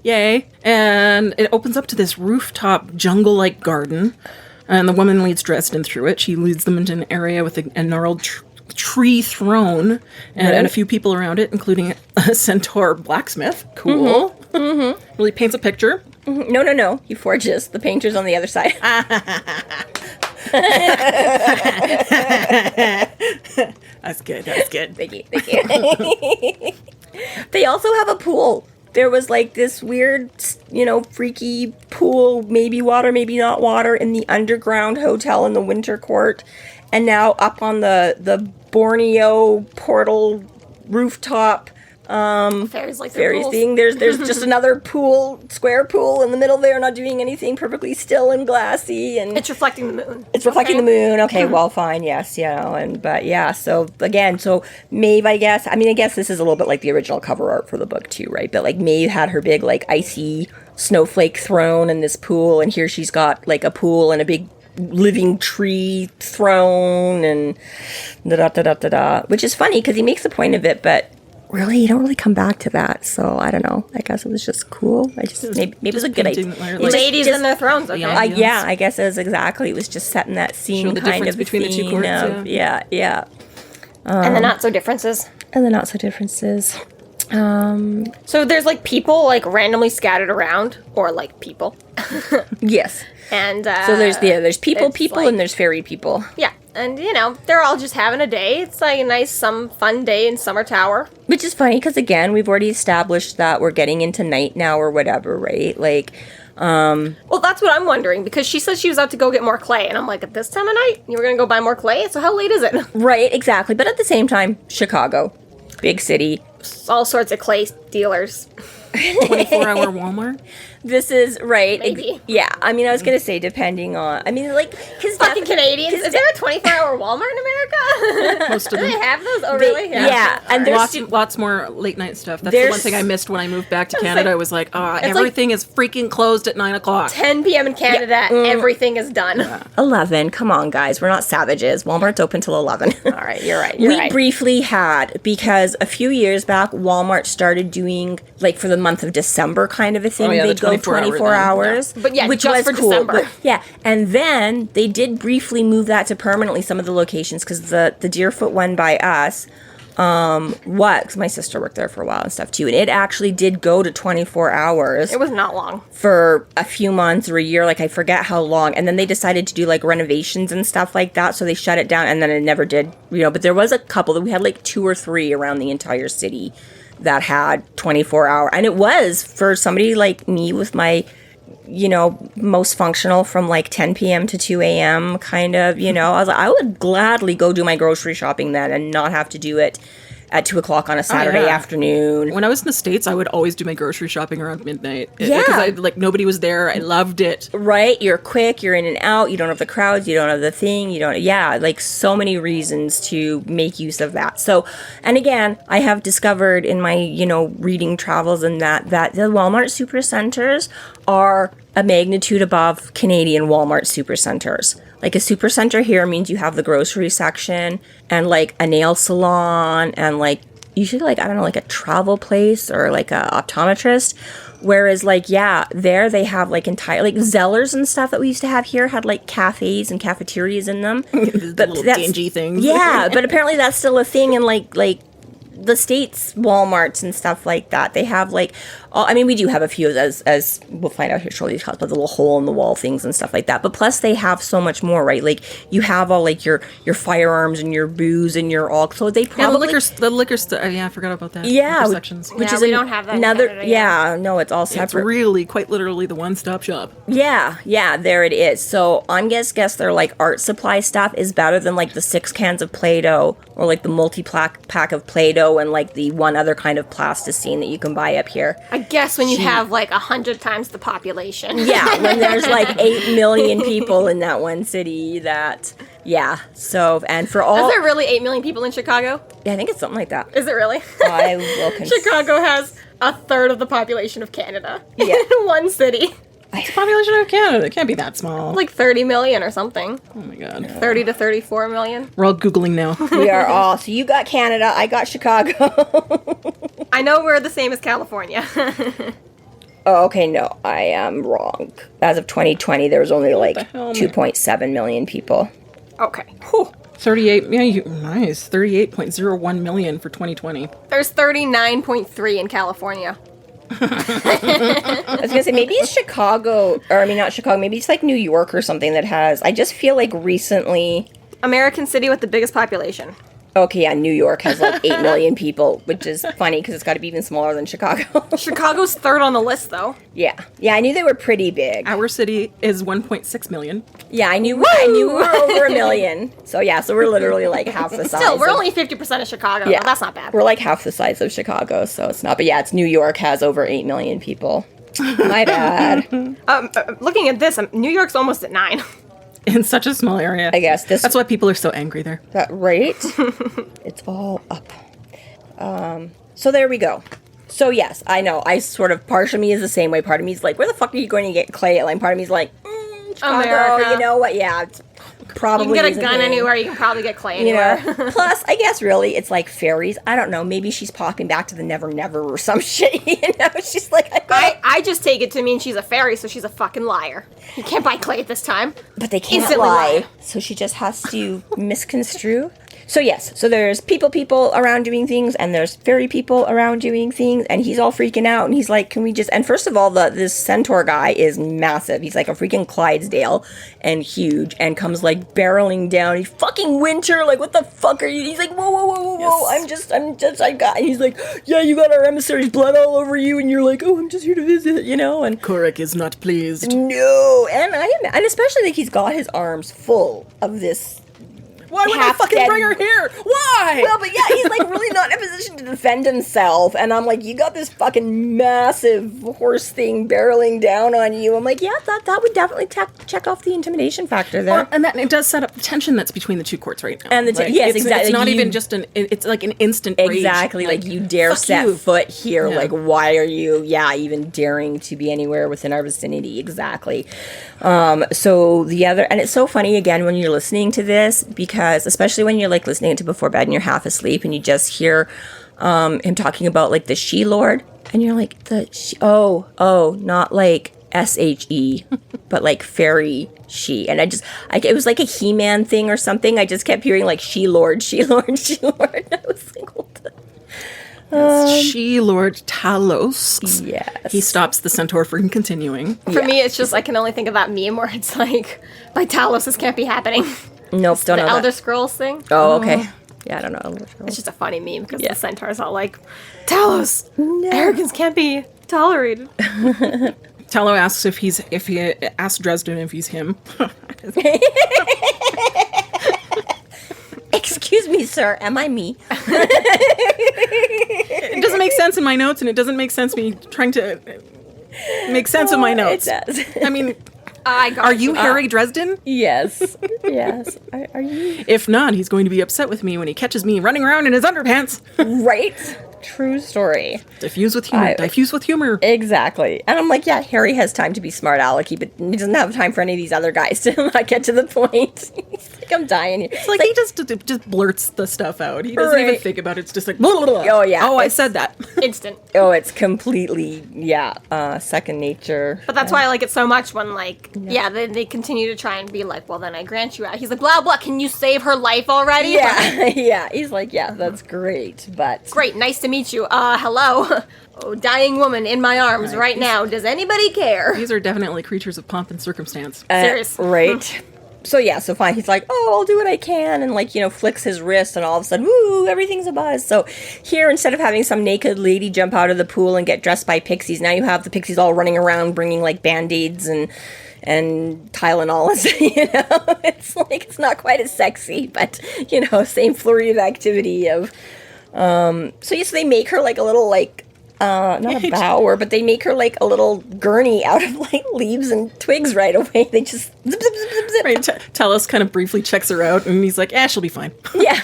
Yay. And it opens up to this rooftop jungle-like garden. And the woman leads Dresden through it. She leads them into an area with a gnarled tree throne and a few people around it, including a centaur blacksmith. Cool. Mm-hmm. Really paints a picture. Mm-hmm. No. He forges. The painter's on the other side. That's good. Thank you. They also have a pool. There was like this weird, freaky pool, maybe water, maybe not water, in the underground hotel in the Winter Court. And now up on the Borneo portal rooftop fairies thing. There's just another pool, square pool in the middle there, not doing anything, perfectly still and glassy, and it's reflecting the moon. It's reflecting the moon. Okay, well, fine, yes, but yeah. So again, Maeve, I guess this is a little bit like the original cover art for the book too, right? But like Maeve had her big like icy snowflake throne in this pool, and here she's got like a pool and a big living tree throne, and which is funny because he makes a point of it, but really, you don't really come back to that. So I don't know. I guess it was just cool. Maybe it was a good idea. Ladies in their thrones. Okay. Yeah, I guess it was exactly. It was just setting that scene, the kind of between the two courts. Yeah. And the not so differences. So there's like people like randomly scattered around, or like people. Yes. And so there's people, like, and there's fairy people. Yeah. And, they're all just having a day. It's like a nice, some fun day in Summer Tower. Which is funny because, again, we've already established that we're getting into night now or whatever, right? Like, Well, that's what I'm wondering, because she said she was out to go get more clay. And I'm like, at this time of night, you were going to go buy more clay? So how late is it? Right, exactly. But at the same time, Chicago, big city. All sorts of clay dealers. 24-hour Walmart? This is, right. Maybe. Yeah, I was going to say, depending on, because fucking Canadians. Is there a 24-hour Walmart in America? Most of Do them. they have those? Oh, really? Yeah. And there's there's lots more late night stuff. That's the one thing I missed when I moved back to Canada. I was like, everything is freaking closed at 9 o'clock. 10 p.m. in Canada, everything is done. Yeah. 11. Come on, guys. We're not savages. Walmart's open till 11. All right, you're right. We briefly had, because a few years back, Walmart started doing, like, for the month of December kind of a thing. They'd go 24 hours. Yeah. But yeah, which just was for cool. December. But, yeah. And then they did briefly move that to permanently some of the locations, because the Deerfoot one by us, because my sister worked there for a while and stuff too, and it actually did go to 24 hours. It was not long. For a few months or a year, like I forget how long, and then they decided to do like renovations and stuff like that, so they shut it down, and then it never did, but there was a couple that we had like 2 or 3 around the entire city that had 24 hour, and it was for somebody like me with my most functional from like 10 p.m. to 2 a.m. kind of, I was like, I would gladly go do my grocery shopping then and not have to do it at 2 o'clock on a Saturday afternoon. When I was in the States, I would always do my grocery shopping around midnight. Yeah. Because nobody was there. I loved it. Right. You're quick. You're in and out. You don't have the crowds. You don't have the thing. Like so many reasons to make use of that. So, and again, I have discovered in my, reading travels and that the Walmart supercenters are a magnitude above Canadian Walmart supercenters. Like a supercenter here means you have the grocery section and like a nail salon and like, usually like, I don't know, like a travel place or like a optometrist. Whereas like, yeah, there they have like entire, like Zellers and stuff that we used to have here had like cafes and cafeterias in them. But little dingy things. Yeah, but apparently that's still a thing in like the States, Walmarts and stuff like that. They have like, I mean, we do have a few as we'll find out here shortly, about the little hole in the wall things and stuff like that. But plus they have so much more, right? Like you have all like your firearms and your booze and your all. So they probably the liquor store. Yeah, I forgot about that. Yeah, liquor sections. which Yeah, is we don't have that in another. Canada yet. No, it's all It's separate. really quite literally the one-stop shop. Yeah, there it is. So on guess their like art supply stuff is better than like the 6 cans of Play-Doh or like the pack of Play-Doh and like the one other kind of plasticine that you can buy up here. I guess when you have like 100 times the population. Yeah, when there's like 8 million people in that one city, so, and for all... Is there really 8 million people in Chicago? Yeah, I think it's something like that. Is it really? I will Chicago has a third of the population of Canada Yeah. in one city. The population of Canada, it can't be that small. Like 30 million or something. Oh my god. 30 to 34 million. We're all Googling now. We are all... So you got Canada, I got Chicago. I know we're the same as California. Oh, okay, no, I am wrong. As of 2020, there was only like the hell, man? 2.7 million people. Okay. 38, yeah, nice. 38.01 million for 2020. There's 39.3 in California. I was gonna say maybe it's Chicago, or I mean not Chicago, maybe it's like New York or something that has. I just feel like recently. American city with the biggest population. Okay, yeah, New York has like 8 million people, which is funny because it's got to be even smaller than Chicago. Chicago's third on the list, though. Yeah, I knew they were pretty big. Our city is 1.6 million. Yeah, I knew we were over a million. So yeah, so we're literally like half the size. Still, we're of- only 50% of Chicago. Yeah, though. That's not bad. We're like half the size of Chicago, so it's not. But yeah, it's New York has over 8 million people. My bad. Looking at this, New York's almost at 9. In such a small area. I guess this. That's why people are so angry there. Right? It's all up. So there we go. So yes, I know. I sort of, part of me is the same way. Part of me is like, where the fuck are you going to get clay? Elaine? Part of me is like, Chicago, America. you know what? Yeah, it's probably You can get a is gun thing. anywhere. You can probably get clay You anywhere. know, plus, I guess really it's like fairies. I don't know. Maybe she's popping back to the Never Never or some shit. You know, she's like, I just take it to mean she's a fairy, so she's a fucking liar. You can't buy clay at this time. but they can't Instantly lie. lie. So she just has to misconstrue. So yes, so there's people around doing things, and there's fairy people around doing things, and he's all freaking out, and he's like, can we just, and first of all, this centaur guy is massive. He's like a freaking Clydesdale, and huge, and comes like barreling down. He's fucking Winter, like, what the fuck are you? He's like, whoa, Yes. I'm just, I got, and he's like, yeah, you got our emissary's blood all over you, and you're like, oh, I'm just here to visit, you know, and Korik is not pleased. no, and especially like he's got his arms full of this. Why would I half fucking dead- bring her here? Why? Well, but yeah, he's like really not in a position to defend himself, and I'm like, you got this fucking massive horse thing barreling down on you. I'm like, yeah, that would definitely check off the intimidation factor there. Well, and that it does set up the tension that's between the two courts right now. And yes, exactly. It's not You- even just it's like an instant rage. Exactly, like you dare fuck set you. foot here. Yeah. Like, why are you, even daring to be anywhere within our vicinity? Exactly. So the other, and it's so funny again when you're listening to this, because especially when you're like listening to before bed and you're half asleep and you just hear him talking about like the she lord, and you're like not like SHE, but like fairy she, and it was like a He-Man thing or something. I just kept hearing like she lord, she lord, she lord. And I was like, what the? She Lord Talos. Yes. He stops the centaur from continuing. For me, it's just I can only think of that meme where it's like, by Talos, this can't be happening. Nope, don't The know Elder that. Scrolls thing. Oh, okay. Yeah, I don't know. It's just a funny meme because Yeah. the centaur's all like, Talos, arrogance can't be tolerated. Talo asks if he asks Dresden if he's him. Excuse me, sir. Am I me? It doesn't make sense in my notes, and it doesn't make sense me trying to make sense of my notes. It does. I mean, I got are you Harry Dresden? Yes. Yes. Are you? If not, he's going to be upset with me when he catches me running around in his underpants. Right? True story. Diffuse with humor. Exactly. And I'm like, yeah, Harry has time to be smart alecky, but he doesn't have time for any of these other guys to not get to the point. He's like, I'm dying here. It's like he just blurts the stuff out. He doesn't even think about it. It's just like, blah, blah, blah. Oh, yeah. Oh, I said that. Instant. Oh, it's completely, second nature. But that's why I like it so much when, like, they continue to try and be like, well, then I grant you out. He's like, blah, blah, can you save her life already? Yeah, yeah. He's like, yeah, that's great, but... Great, nice to meet you. Hello. Oh, dying woman in my arms right now. Does anybody care? These are definitely creatures of pomp and circumstance. Seriously. Right. So fine. He's like, oh, I'll do what I can, and like, flicks his wrist, and all of a sudden, woo, everything's a buzz. So here, instead of having some naked lady jump out of the pool and get dressed by pixies, now you have the pixies all running around bringing like Band-Aids and Tylenol. It's like, it's not quite as sexy, but same flurry of activity of. So they make her like a little like. Not a bower, but they make her like a little gurney out of like leaves and twigs right away. They just zip, zip, zip, zip, zip. Right, Talos kind of briefly checks her out, and he's like, she'll be fine. Yeah.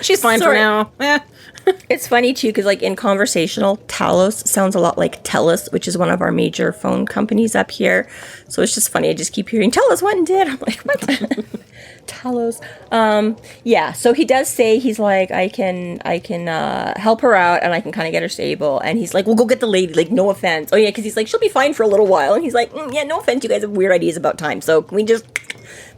She's fine for now. It's funny, too, because like in conversational, Talos sounds a lot like Telus, which is one of our major phone companies up here. So it's just funny. I just keep hearing, Telus went and did. I'm like, what? Talos. So he does say, he's like, I can help her out, and I can kind of get her stable. And he's like, well, go get the lady, like, no offense. Oh, yeah, because he's like, she'll be fine for a little while. And he's like, yeah, no offense, you guys have weird ideas about time. So can we just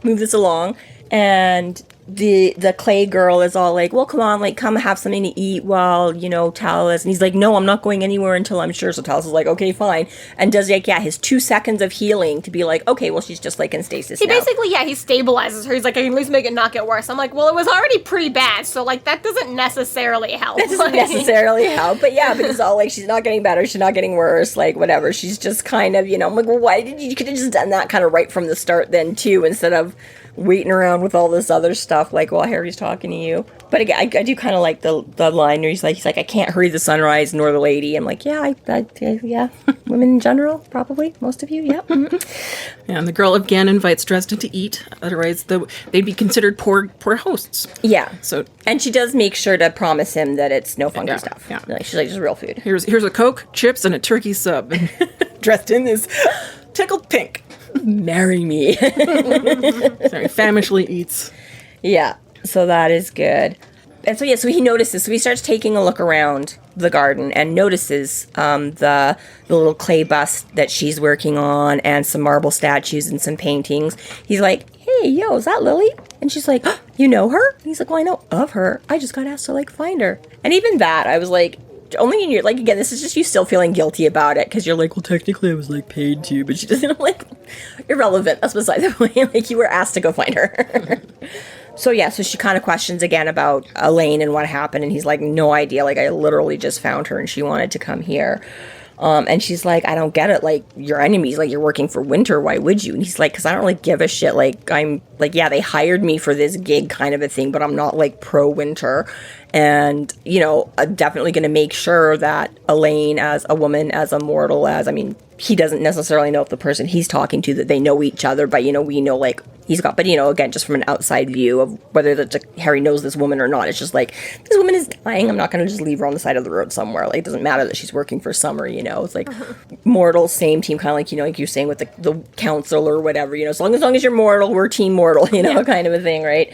move this along? And the clay girl is all like, well, come on, like, come have something to eat while, Talos. And he's like, no, I'm not going anywhere until I'm sure. So Talos is like, okay, fine. And does like, his 2 seconds of healing to be like, okay, well, she's just like in stasis now. He basically, he stabilizes her. He's like, I can at least make it not get worse. I'm like, well, it was already pretty bad. So like, that doesn't necessarily help. That doesn't necessarily help. But yeah, but it's all like, she's not getting better. She's not getting worse. Like, whatever. She's just kind of, I'm like, well, why did you could have just done that kind of right from the start then too, instead of waiting around with all this other stuff, like while Harry's talking to you. But again, I do kind of like the line where he's like, I can't hurry the sunrise nor the lady. I'm like, yeah, yeah, women in general, probably most of you, yeah. Mm-hmm. Yeah, and the girl again invites Dresden to eat. Otherwise, they'd be considered poor hosts. Yeah. So, and she does make sure to promise him that it's no funky stuff. Yeah. Like, she's like, just real food. Here's a Coke, chips, and a turkey sub. And Dresden is tickled pink. Marry me. Sorry, famishly eats. Yeah, so that is good. And so he notices. So he starts taking a look around the garden and notices the little clay bust that she's working on and some marble statues and some paintings. He's like, hey, yo, is that Lily? And she's like, oh, you know her? And he's like, well, I know of her. I just got asked to like find her. And even that, I was like, only in your, like, again, this is just you still feeling guilty about it, because you're like, well, technically I was, like, paid to, but she doesn't, like, irrelevant, that's beside the point, like, you were asked to go find her. So she kind of questions again about Elaine and what happened, and he's like, no idea, like, I literally just found her, and she wanted to come here. And she's like, I don't get it, like, your enemies, like, you're working for Winter, why would you? And he's like, because I don't really give a shit, like, I'm, like, yeah, they hired me for this gig kind of a thing, but I'm not, like, pro-Winter, and, I'm definitely going to make sure that Elaine, as a woman, as a mortal, he doesn't necessarily know if the person he's talking to, that they know each other, but, we know, like, he's got, but, again, just from an outside view of whether Harry knows this woman or not, it's just like, this woman is dying, I'm not going to just leave her on the side of the road somewhere, like, it doesn't matter that she's working for Summer, it's like, mortal, same team, kind of like, like you're saying with the council or whatever, as long as you're mortal, we're team mortal, kind of a thing, right?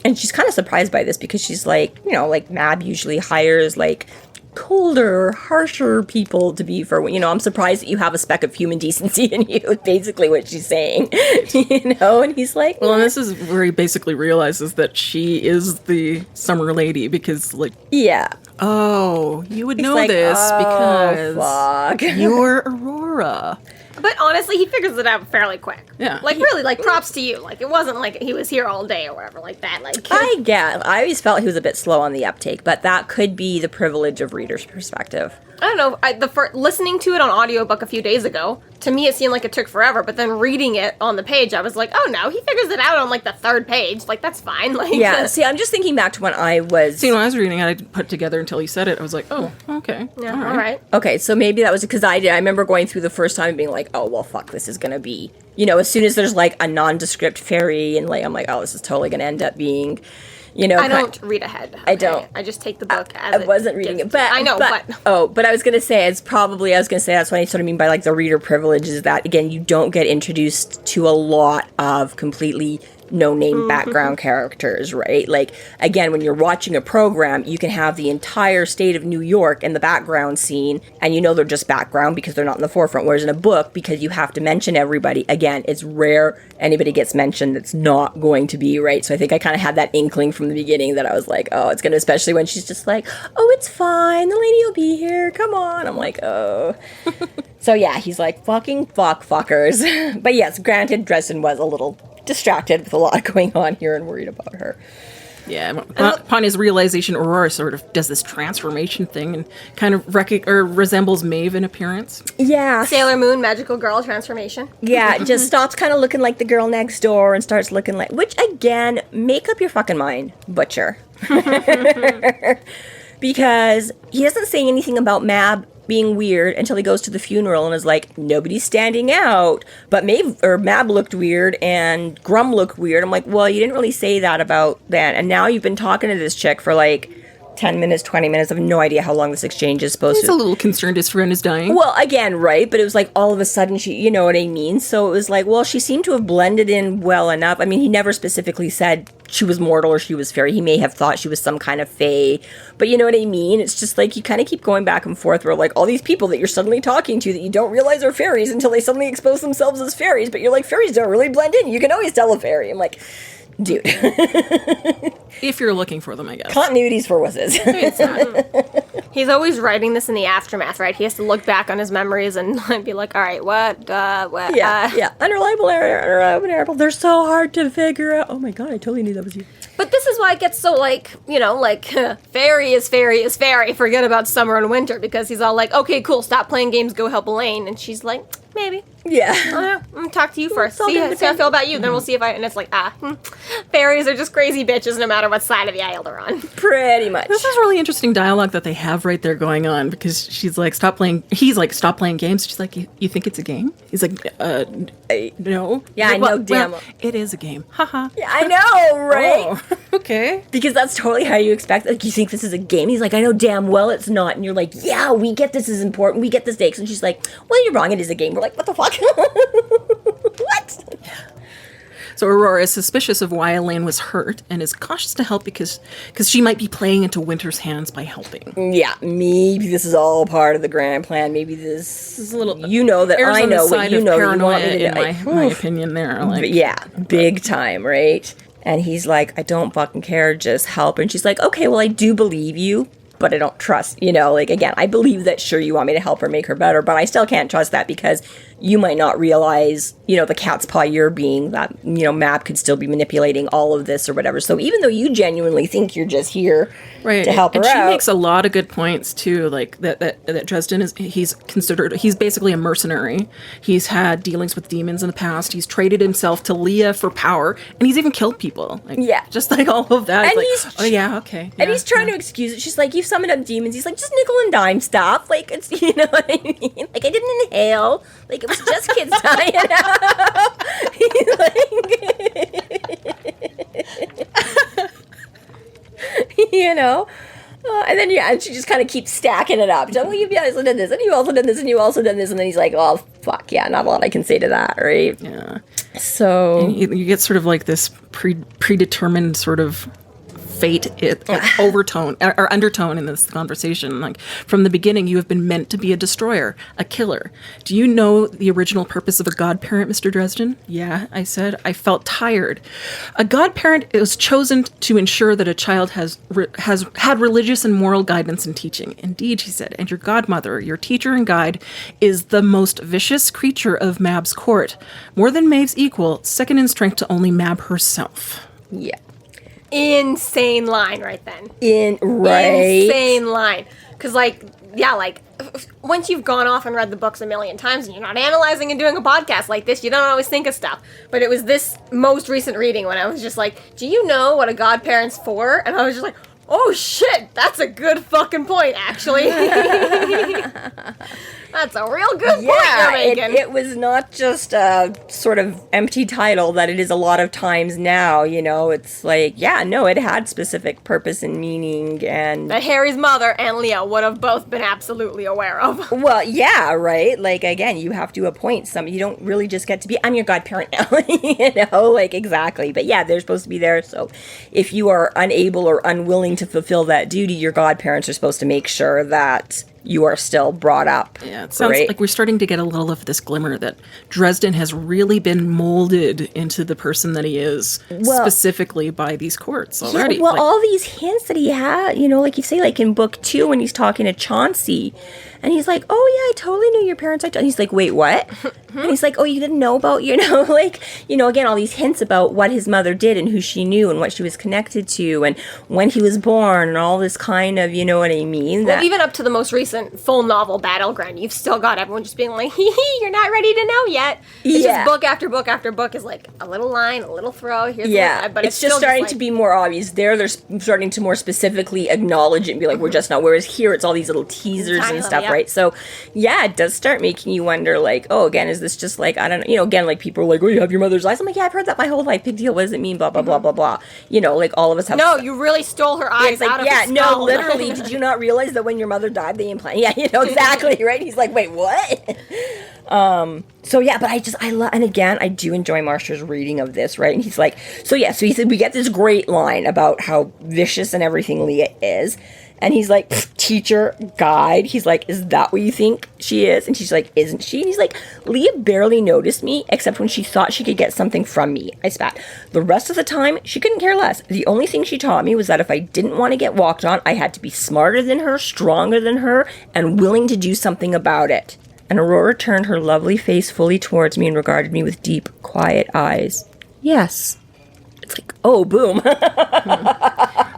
And she's kind of surprised by this, because she's like, like Mab usually hires, like, colder, harsher people to be for, I'm surprised that you have a speck of human decency in you, is basically what she's saying, and he's like, well, and this is where he basically realizes that she is the Summer Lady, because, like, yeah. Oh, you would know like, this because fuck. You're Aurora. But honestly, he figures it out fairly quick. Yeah. Like, really, like, props to you. Like, it wasn't like he was here all day or whatever like that. Like, I always felt he was a bit slow on the uptake, but that could be the privilege of reader's perspective. I don't know. Listening to it on audiobook a few days ago, to me it seemed like it took forever, but then reading it on the page, I was like, oh no, he figures it out on like the third page. Like, that's fine. Like, yeah, see, I'm just thinking back to when I was... See, when I was reading it, I didn't put it together until he said it. I was like, oh, okay. Yeah, all right. Okay, so maybe that was because I remember going through the first time and being like, oh, well, fuck, this is going to be... as soon as there's like a nondescript fairy and like, I'm like, oh, this is totally going to end up being You know, I don't read ahead. I don't. I just take the book as I wasn't reading it, but I know, but but I was gonna say that's what I sort of mean by like the reader privilege is that again you don't get introduced to a lot of completely no-name background characters, right? Like, again, when you're watching a program, you can have the entire state of New York in the background scene, and you know they're just background because they're not in the forefront. Whereas in a book, because you have to mention everybody, again, it's rare anybody gets mentioned that's not going to be, right? So I think I kind of had that inkling from the beginning that I was like, oh, it's going to, especially when she's just like, oh, it's fine, the lady will be here, come on. I'm like, oh. So yeah, he's like, fuckers. But yes, granted, Dresden was a little distracted with a lot going on here and worried about her. Yeah, upon his realization, Aurora sort of does this transformation thing and kind of resembles Maeve in appearance. Yeah. Sailor Moon, magical girl transformation. Yeah, just stops kind of looking like the girl next door and starts looking like... Which, again, make up your fucking mind, Butcher. Because he doesn't say anything about Mab being weird until he goes to the funeral and is like, nobody's standing out. But Mab looked weird and Grum looked weird. I'm like, well, you didn't really say that about that. And now you've been talking to this chick for like 10 minutes, 20 minutes. I have no idea how long this exchange is supposed to. He's a little concerned his friend is dying. Well, again, right? But it was like all of a sudden she, you know what I mean? So it was like, well, she seemed to have blended in well enough. I mean, he never specifically said she was mortal or she was fairy. He may have thought she was some kind of fae. But you know what I mean? It's just like you kind of keep going back and forth where like all these people that you're suddenly talking to that you don't realize are fairies until they suddenly expose themselves as fairies. But you're like, fairies don't really blend in. You can always tell a fairy. I'm like... Dude. If you're looking for them, I guess. Continuity's for wusses. It's not. He's always writing this in the aftermath, right? He has to look back on his memories and be like, all right, what? Yeah. Unreliable error. They're so hard to figure out. Oh my god, I totally knew that was you. But this is why it gets so, like, you know, like, fairy is fairy is fairy. Forget about summer and winter, because he's all like, okay, cool, stop playing games, go help Elaine. And she's like, maybe. Yeah. I'm gonna talk to you first. See how I feel about you. Then we'll see if and it's like, fairies are just crazy bitches no matter what side of the aisle they're on. Pretty much. This is really interesting dialogue that they have right there going on, because she's like, he's like, stop playing games. She's like, you think it's a game? He's like, no. Yeah, like, I know, damn. Well, it is a game. Haha. Yeah, I know, right? Oh, okay. Because that's totally how you expect, like, you think this is a game? He's like, I know damn well it's not. And you're like, yeah, we get this is important. We get the stakes. And she's like, well, you're wrong. It is a game. We're like, what the fuck? What? So Aurora is suspicious of why Elaine was hurt and is cautious to help because she might be playing into Winter's hands by helping. Yeah, maybe this is all part of the grand plan. Maybe this is a little... You know that I know what you know. You want me to in my opinion there. Like, yeah, big time, right? And he's like, I don't fucking care, just help. And she's like, okay, well, I do believe you, but I don't trust, you know, like, again, I believe that, sure, you want me to help her make her better, but I still can't trust that because you might not realize, you know, the cat's paw you're being, that, you know, Mab could still be manipulating all of this or whatever. So even though you genuinely think you're just here to help her out. And she makes a lot of good points, too, like that Dresden he's basically a mercenary. He's had dealings with demons in the past. He's traded himself to Leah for power, and he's even killed people. Like, yeah. Just like all of that. And it's like, oh, yeah, okay. Yeah, and he's trying to excuse it. She's like, you've summoned up demons. He's like, just nickel and dime stuff. Like, it's, you know what I mean? Like, I didn't inhale. Like, it was just kids dying out. He's like, you know? And then, yeah, and she just kind of keeps stacking it up. She's like, well, you've also done this, and you also done this, and you also done this. And then he's like, oh, fuck, yeah, not a lot I can say to that, right? Yeah. So... And you get sort of like this predetermined sort of fate overtone or undertone in this conversation. Like, from the beginning, you have been meant to be a destroyer, a killer. Do you know the original purpose of a godparent, Mr. Dresden? Yeah, I said. I felt tired. A godparent is chosen to ensure that a child has had religious and moral guidance and teaching. Indeed, she said. And your godmother, your teacher and guide, is the most vicious creature of Mab's court. More than Maeve's equal, second in strength to only Mab herself. Yeah. Insane line right then. Insane line. Because, like, yeah, like, once you've gone off and read the books a million times and you're not analyzing and doing a podcast like this, you don't always think of stuff. But it was this most recent reading when I was just like, do you know what a godparent's for? And I was just like, Oh shit, that's a good fucking point, actually. That's a real good point you're making. It was not just a sort of empty title that it is a lot of times now, you know. It's like, yeah, no, it had specific purpose and meaning, and that Harry's mother and Leo would have both been absolutely aware of. Well, yeah, right? Like, again, you have to appoint some. You don't really just get to be, I'm your godparent now, you know, like, exactly. But yeah, they're supposed to be there. So if you are unable or unwilling to fulfill that duty, your godparents are supposed to make sure that you are still brought up. Yeah, it sounds like we're starting to get a little of this glimmer that Dresden has really been molded into the person that he is, specifically by these courts already. Yeah, well, all these hints that he had, you know, like you say, like in book 2 when he's talking to Chauncey, and he's like, oh yeah, I totally knew your parents. And he's like, wait, what? And he's like, oh, you didn't know about, you know, like, you know, again, all these hints about what his mother did and who she knew and what she was connected to and when he was born and all this kind of, you know what I mean? Well, even up to the most recent full novel Battleground, you've still got everyone just being like, hee hee, you're not ready to know yet. It's just book after book after book is like a little line, a little throw, here's but it's just starting to be more obvious. They're starting to more specifically acknowledge it and be like, we're just not. Whereas here, it's all these little teasers and stuff, right? So, yeah, it does start making you wonder, like, oh, again, is this just like, I don't know, you know, again, like people are like, oh, you have your mother's eyes. I'm like, yeah, I've heard that my whole life. Big deal. What does it mean? Blah, blah, blah, blah, blah. You know, like all of us have. No, you really stole her eyes out of her skull. No, literally. Did you not realize that when your mother died, they implanted? Yeah, you know, exactly, right? He's like, wait, what? So yeah, but I love, and again, I do enjoy Marshall's reading of this, right? And he's like, so he said, we get this great line about how vicious and everything Leah is. And he's like, teacher, guide. He's like, is that what you think she is? And she's like, isn't she? And he's like, Leah barely noticed me, except when she thought she could get something from me. I spat. The rest of the time, she couldn't care less. The only thing she taught me was that if I didn't want to get walked on, I had to be smarter than her, stronger than her, and willing to do something about it. And Aurora turned her lovely face fully towards me and regarded me with deep, quiet eyes. Yes. It's like, oh, boom.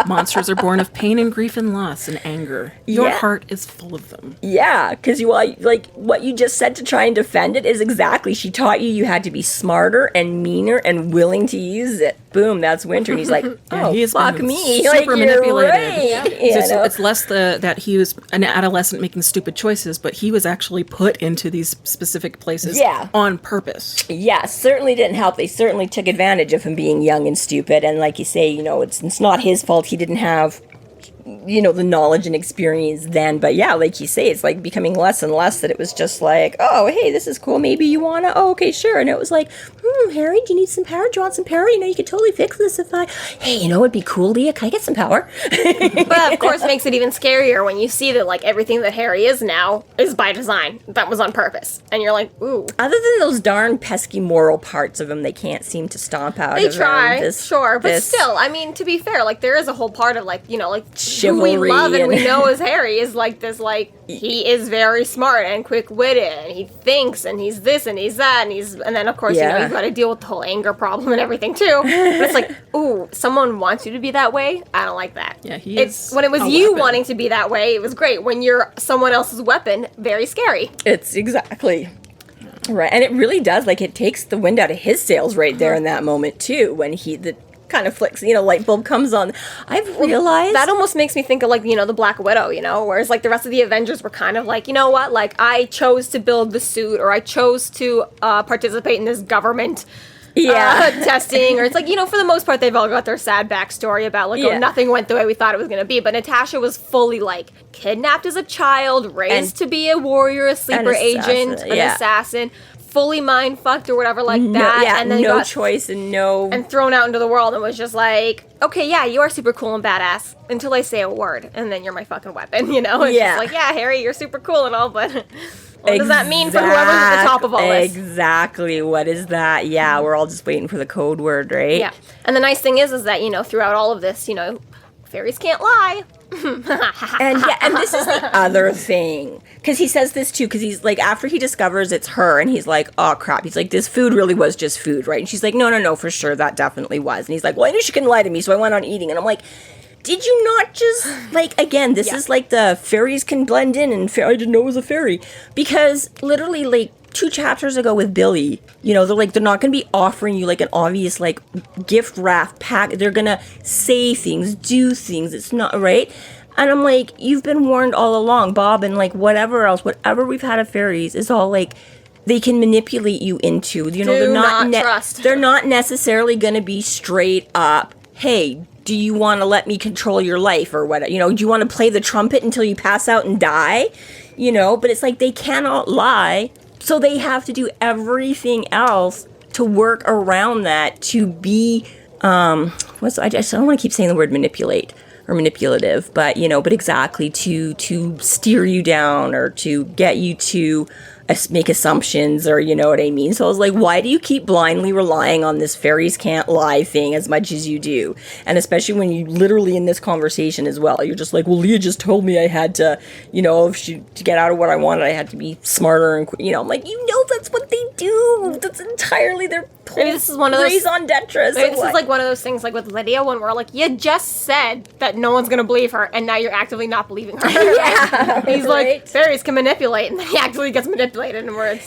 Monsters are born of pain and grief and loss and anger. Your heart is full of them. Yeah, because like what you just said to try and defend it is exactly. She taught you had to be smarter and meaner and willing to use it. Boom, that's Winter. And he's like, oh, he fuck me. Super like, manipulated. Right. It's less that he was an adolescent making stupid choices, but he was actually put into these specific places on purpose. Yeah, certainly didn't help. They certainly took advantage of him being young and stupid. And like you say, you know, it's not his fault. He didn't have, you know, the knowledge and experience then. But yeah, like you say, it's like becoming less and less that it was just like, oh, hey, this is cool. Maybe you want to, oh, okay, sure. And it was like, Harry, do you need some power? Do you want some power? You know, you could totally fix this if hey, you know, it'd be cool, Leah. Can I get some power? But of course, it makes it even scarier when you see that, like, everything that Harry is now is by design. That was on purpose. And you're like, ooh. Other than those darn pesky moral parts of him, they can't seem to stomp out They of try, him. sure. But still, I mean, to be fair, like, there is a whole part of, like, you know, like, chivalry who we love and we know as Harry is, like, this, like, he is very smart and quick-witted, and he thinks, and he's this, and he's that, and then, of course, you know, you've got to deal with the whole anger problem and everything, too. But it's like, ooh, someone wants you to be that way? I don't like that. Yeah, he is when it was you wanting to be that way, it was great. When you're someone else's weapon, very scary. It's exactly right. And it really does, like, it takes the wind out of his sails right there in that moment, too, when the kind of flicks, you know, light bulb comes on. I've realized that almost makes me think of, like, you know, the Black Widow, you know, whereas, like, the rest of the Avengers were kind of like, you know what, like, I chose to build the suit, or I chose to participate in this government testing, or it's like, you know, for the most part, they've all got their sad backstory about, like, oh, nothing went the way we thought it was going to be. But Natasha was fully, like, kidnapped as a child, raised to be a warrior, a sleeper agent, an assassin, fully mind fucked or whatever like that, and then no choice and thrown out into the world, and was just like, okay, yeah, you are super cool and badass until I say a word, and then you're my fucking weapon, you know? It's just like, yeah, Harry, you're super cool and all, but what does that mean for whoever's at the top of all this? Exactly. What is that? Yeah, we're all just waiting for the code word, right? Yeah. And the nice thing is that, you know, throughout all of this, you know, fairies can't lie. and this is the other thing, because he says this too, because he's like, after he discovers it's her, and he's like, oh crap, he's like, this food really was just food, right? And she's like, no, for sure, that definitely was. And he's like, well, I knew she couldn't lie to me, so I went on eating. And I'm like, did you not just, like, again, this is like the fairies can blend in, and I didn't know it was a fairy, because literally, like, 2 chapters ago with Billy. You know, they're not going to be offering you like an obvious like gift wrap pack. They're going to say things, do things. It's not right. And I'm like, you've been warned all along, Bob, and like whatever else, whatever we've had of fairies is all like they can manipulate you into. You know, Do they're not trust. They're not necessarily going to be straight up. Hey, do you want to let me control your life or what? You know, do you want to play the trumpet until you pass out and die? You know, but it's like they cannot lie, so they have to do everything else to work around that to be. I don't want to keep saying the word manipulate or manipulative, but you know, but exactly to steer you down or to get you to make assumptions, or you know what I mean. So I was like, why do you keep blindly relying on this fairies can't lie thing as much as you do? And especially when you literally in this conversation as well, you're just like, well, Leah just told me I had to, you know, to get out of what I wanted, I had to be smarter, and you know, I'm like, you know, that's what they do. That's entirely their Maybe this is one of those raison d'etre. Maybe this is like one of those things like with Lydia when we're like, you just said that no one's gonna believe her, and now you're actively not believing her. Yeah, He's right? like, fairies can manipulate, and then he actually gets manipulated, and we're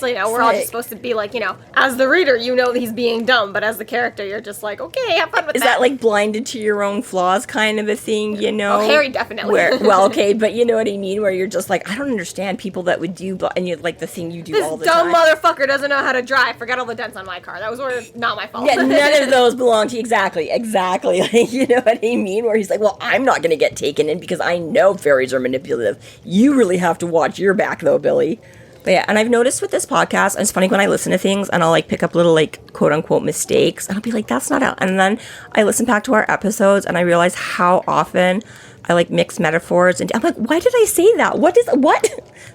all just supposed to be like, you know, as the reader, you know that he's being dumb, but as the character, you're just like, okay, have fun with that. Is that like blinded to your own flaws kind of a thing, you know? Oh, Harry definitely. Well, okay, but you know what I mean, where you're just like, I don't understand people that would do, and you're like the thing you do This all the dumb time. motherfucker doesn't know how to drive. Forget all the dents on my car. That was not my fault. Yeah, none of those belong to you. Exactly. Like, you know what I mean? Where he's like, well, I'm not going to get taken in because I know fairies are manipulative. You really have to watch your back, though, Billy. But yeah, and I've noticed with this podcast, and it's funny when I listen to things and I'll like pick up little like quote unquote mistakes, and I'll be like, that's not out. And then I listen back to our episodes and I realize how often I like mix metaphors, and I'm like, why did I say that? What?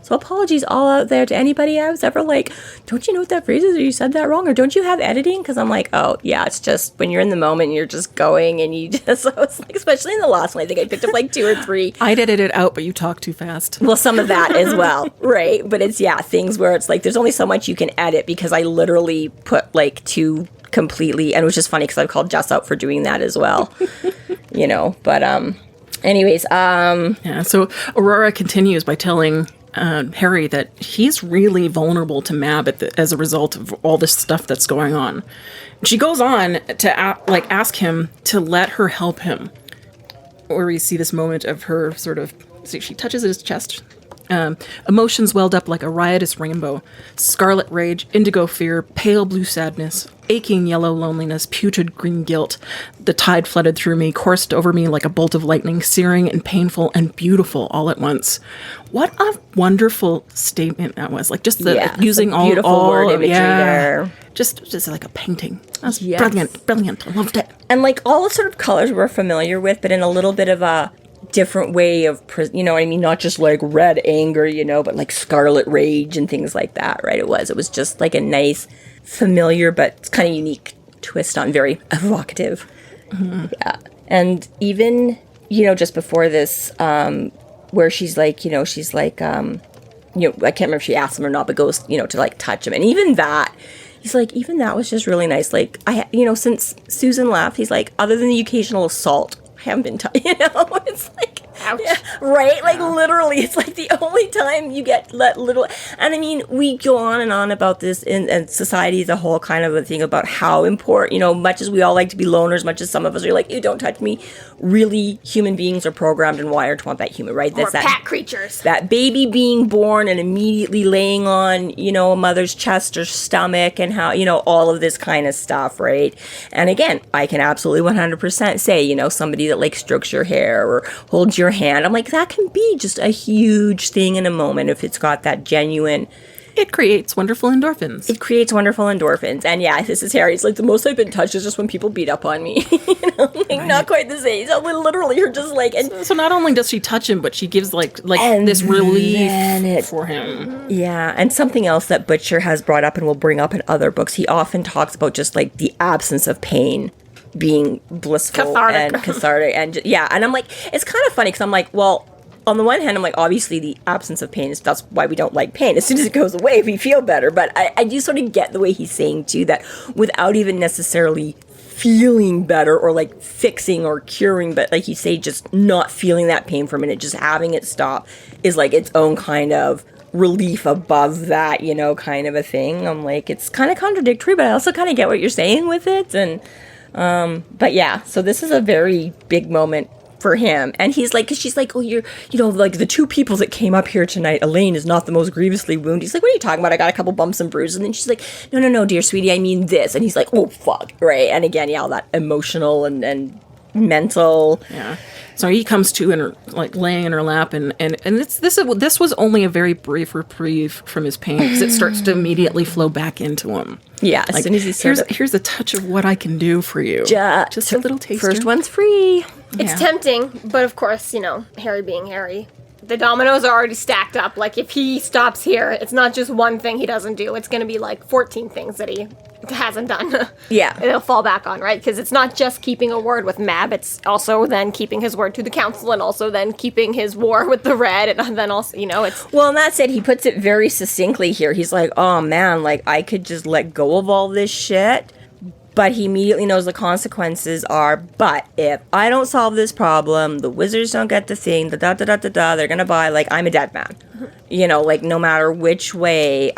So apologies all out there to anybody I was ever like, don't you know what that phrase is, or you said that wrong, or don't you have editing? Because I'm like, oh yeah, it's just when you're in the moment, you're just going, and you just, so it's like, especially in the last one, I think I picked up like 2 or 3. I'd edit it out, but you talk too fast. Well, some of that as well, right? But it's, yeah, things where it's like, there's only so much you can edit because I literally put like 2 completely, and it was just funny because I've called Jess out for doing that as well, you know, but anyways, Yeah, so Aurora continues by telling Harry that he's really vulnerable to Mab as a result of all this stuff that's going on. She goes on to ask him to let her help him. Or we see this moment of her sort of, see, she touches his chest. Emotions welled up like a riotous rainbow. Scarlet rage, indigo fear, pale blue sadness, aching yellow loneliness, putrid green guilt. The tide flooded through me, coursed over me like a bolt of lightning, searing and painful and beautiful all at once. What a wonderful statement that was. Like just using all beautiful word imagery there. Just like a painting. That's Yes. brilliant. I loved it. And like all the sort of colors we're familiar with, but in a little bit of a different way of, you know what I mean? Not just like red anger, you know, but like scarlet rage and things like that, right? It was just like a nice, familiar, but kind of unique twist on, very evocative. Mm-hmm. Yeah. And even, you know, just before this, where she's like, you know, I can't remember if she asked him or not, but goes, you know, to like touch him. And even that, he's like, even that was just really nice. Like, you know, since Susan left, he's like, other than the occasional assault, I haven't been you know, it's like, ouch. Yeah, right? Like, literally, it's like the only time you get let little, and I mean, we go on and on about this in society as a whole, kind of a thing about how important, you know, much as we all like to be loners, much as some of us are like, you don't touch me, really, human beings are programmed and wired to want that human, right? Or pet creatures. That baby being born and immediately laying on, you know, a mother's chest or stomach, and how, you know, all of this kind of stuff, right? And again, I can absolutely 100% say, you know, somebody that like strokes your hair or holds your hand, I'm like, that can be just a huge thing in a moment if it's got that genuine. It creates wonderful endorphins. And yeah, this is Harry. It's like the most I've been touched is just when people beat up on me. You know, like, right. Not quite the same. So literally, you're just like, and so not only does she touch him, but she gives like this relief for him. Yeah, and something else that Butcher has brought up and will bring up in other books, he often talks about just like the absence of pain being blissful and cathartic, and yeah, and I'm like, it's kind of funny because I'm like, well, on the one hand, I'm like, obviously the absence of pain that's why we don't like pain. As soon as it goes away, we feel better. But I do sort of get the way he's saying too, that without even necessarily feeling better or like fixing or curing, but like you say, just not feeling that pain for a minute, just having it stop is like its own kind of relief above that, kind of a thing. I'm like, it's kind of contradictory, but I also kind of get what you're saying with it. And, but yeah, so this is a very big moment for him. And he's like, 'cause she's like, oh, you're, like the two people that came up here tonight, Elaine is not the most grievously wounded. He's like, what are you talking about? I got a couple bumps and bruises. And then she's like, no, dear sweetie, I mean this. And he's like, oh, fuck. Right. And again, yeah, all that emotional and mental. Yeah. So he comes to and like laying in her lap, and this was only a very brief reprieve from his pain, because it starts to immediately flow back into him. Yeah, as soon as he here's a touch of what I can do for you. Just a little taster. First one's free. It's tempting, but of course, Harry being Harry. The dominoes are already stacked up. Like, if he stops here, it's not just one thing he doesn't do. It's going to be like 14 things that he hasn't done. Yeah. It'll fall back on, right? Because it's not just keeping a word with Mab. It's also then keeping his word to the council, and also then keeping his war with the Red. And then also, it's... Well, and that's it. He puts it very succinctly here. He's like, oh, man, like, I could just let go of all this shit. But he immediately knows the consequences are, but if I don't solve this problem, the wizards don't get the thing, they're going to buy, like, I'm a dead man. Like, no matter which way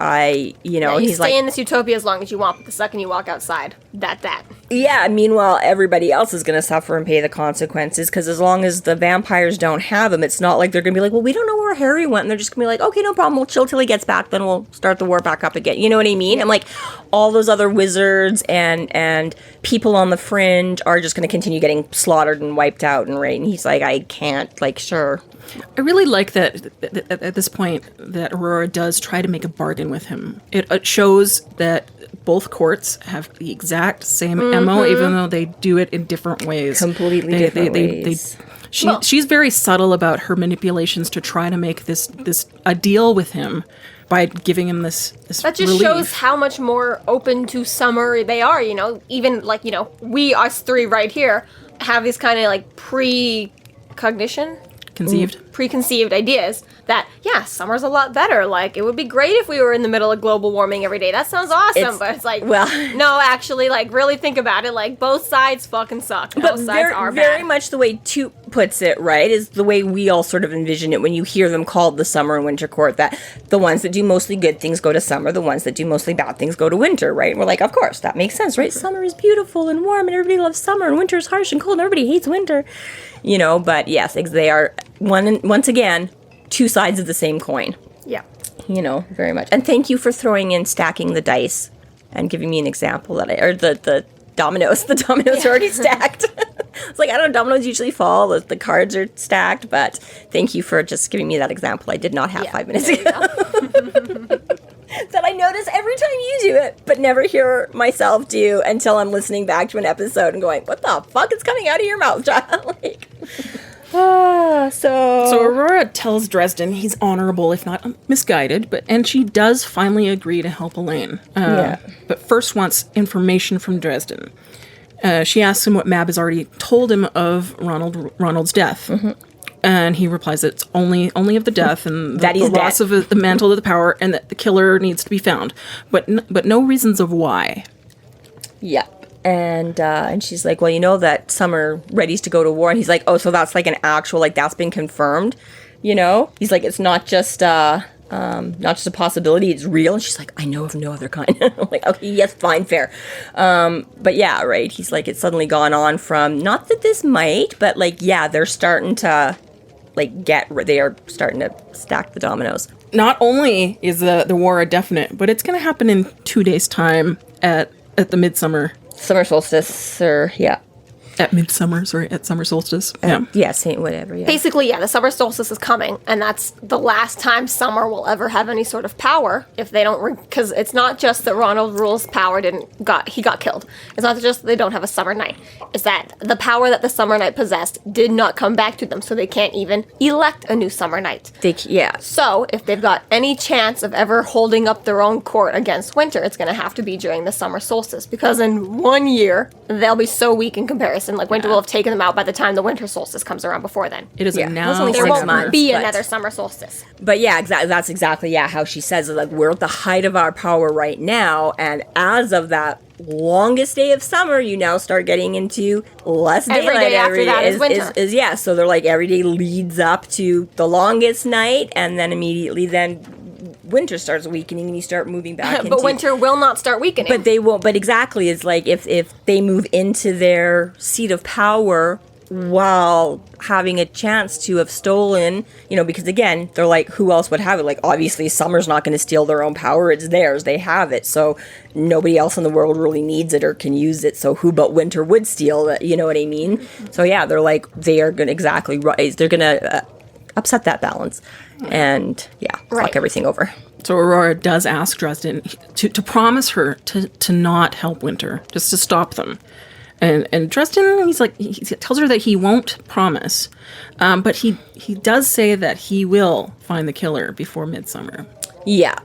you he's stay like... in this utopia as long as you want, but the second you walk outside, that. Yeah, meanwhile, everybody else is going to suffer and pay the consequences, because as long as the vampires don't have him, it's not like they're going to be like, well, we don't know where Harry went, and they're just going to be like, okay, no problem, we'll chill till he gets back, then we'll start the war back up again. You know what I mean? Yeah. And, like, all those other wizards and people on the fringe are just going to continue getting slaughtered and wiped out, and he's like, I can't, like, sure. I really like that at this point that Aurora does try to make a bargain with him. It shows that both courts have the exact same MO, even though they do it in different ways. Completely different ways. She's very subtle about her manipulations to try to make this a deal with him by giving him this that just relief. Shows how much more open to summer they are. Even like we us three right here have these kind of like preconceived ideas that, summer's a lot better. Like, it would be great if we were in the middle of global warming every day. That sounds awesome, but it's like, well, no, actually, like, really think about it. Like, both sides fucking suck. Both sides are bad. Very much the way Toot puts it, right, is the way we all sort of envision it when you hear them called the summer and winter court, that the ones that do mostly good things go to summer, the ones that do mostly bad things go to winter, right? And we're like, of course, that makes sense, right? Summer is beautiful and warm, and everybody loves summer, and winter is harsh and cold, and everybody hates winter. But yes, they are, once again, two sides of the same coin. Yeah. Very much. And thank you for throwing in stacking the dice and giving me an example the dominoes. The dominoes are already stacked. It's like, I don't know, dominoes usually fall, the cards are stacked, but thank you for just giving me that example I did not have 5 minutes ago. That I notice every time you do it, but never hear myself do until I'm listening back to an episode and going, what the fuck is coming out of your mouth, child? So Aurora tells Dresden he's honorable, if not misguided, and she does finally agree to help Elaine. But first wants information from Dresden. She asks him what Mab has already told him of Ronald's death. Mm-hmm. And he replies that it's only of the death and the loss of the mantle of the power, and that the killer needs to be found, but no reasons of why. Yep. And she's like, well, that Summer readies to go to war. And he's like, oh, so that's like an actual, like, that's been confirmed, He's like, it's not just a possibility, it's real. And she's like, I know of no other kind. I'm like, okay, yes, fine, fair. But yeah, right. He's like, it's suddenly gone on from, not that this might, but like, yeah, they're starting to, like, they are starting to stack the dominoes. Not only is the war a definite, but it's going to happen in 2 days' time at the midsummer. Summer solstice, At midsummer, sorry, at summer solstice. Whatever, yeah. Basically, the summer solstice is coming, and that's the last time Summer will ever have any sort of power if they don't, because it's not just that Ronald Rule's power he got killed. It's not just they don't have a summer night. It's that the power that the summer night possessed did not come back to them, so they can't even elect a new summer night. So, if they've got any chance of ever holding up their own court against winter, it's going to have to be during the summer solstice, because in 1 year, they'll be so weak in comparison. Like, winter will have taken them out by the time the winter solstice comes around before then. It is now. There won't be another summer solstice. But yeah, exactly. That's exactly, how she says it. Like, we're at the height of our power right now, and as of that longest day of summer, you now start getting into less daylight. Every day after that is winter. So they're like, every day leads up to the longest night, and then immediately then winter starts weakening and you start moving back into... But winter will not start weakening. But they won't. But exactly, it's like if they move into their seat of power while having a chance to have stolen, because again, they're like, who else would have it? Like, obviously, summer's not going to steal their own power. It's theirs. They have it. So nobody else in the world really needs it or can use it. So who but winter would steal it? You know what I mean? So yeah, they're like, they are going to exactly rise. They're going to upset that balance and fuck everything over. So Aurora does ask Dresden to promise her to not help Winter, just to stop them. And Dresden, he tells her that he won't promise, but he does say that he will find the killer before midsummer. Yeah.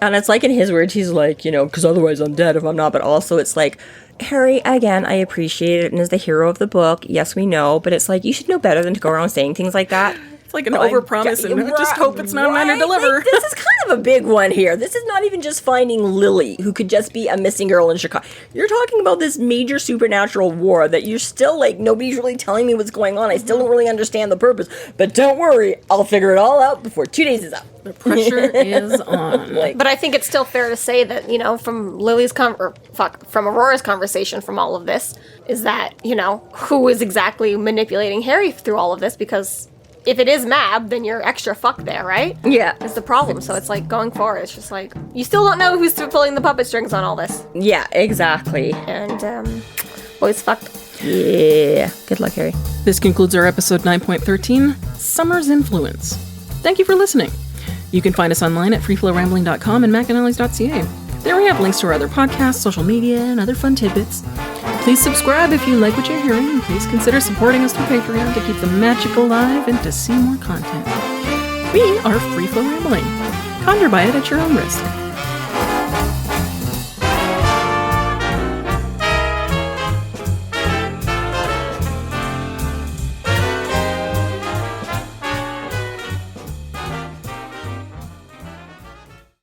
And it's like in his words, he's like, because otherwise I'm dead if I'm not. But also it's like, Harry, again, I appreciate it. And as the hero of the book, yes, we know. But it's like, you should know better than to go around saying things like that. It's like an overpromise and just hope it's not meant to deliver. Like, this is kind of a big one here. This is not even just finding Lily, who could just be a missing girl in Chicago. You're talking about this major supernatural war that you're still like, nobody's really telling me what's going on. I still don't really understand the purpose. But don't worry, I'll figure it all out before 2 days is up. The pressure is on. But I think it's still fair to say that, from from Aurora's conversation from all of this, is that, who is exactly manipulating Harry through all of this, because if it is Mab, then you're extra fucked there, right? Yeah. That's the problem. So it's like, going forward, it's just like, you still don't know who's pulling the puppet strings on all this. Yeah, exactly. And, boys fucked. Yeah. Good luck, Harry. This concludes our episode 9.13, Summer's Influence. Thank you for listening. You can find us online at freeflowrambling.com and McAnallys.ca. There we have links to our other podcasts, social media, and other fun tidbits. Please subscribe if you like what you're hearing, and please consider supporting us through Patreon to keep the magic alive and to see more content. We are Free Flow Rambling. Conjure by it at your own risk.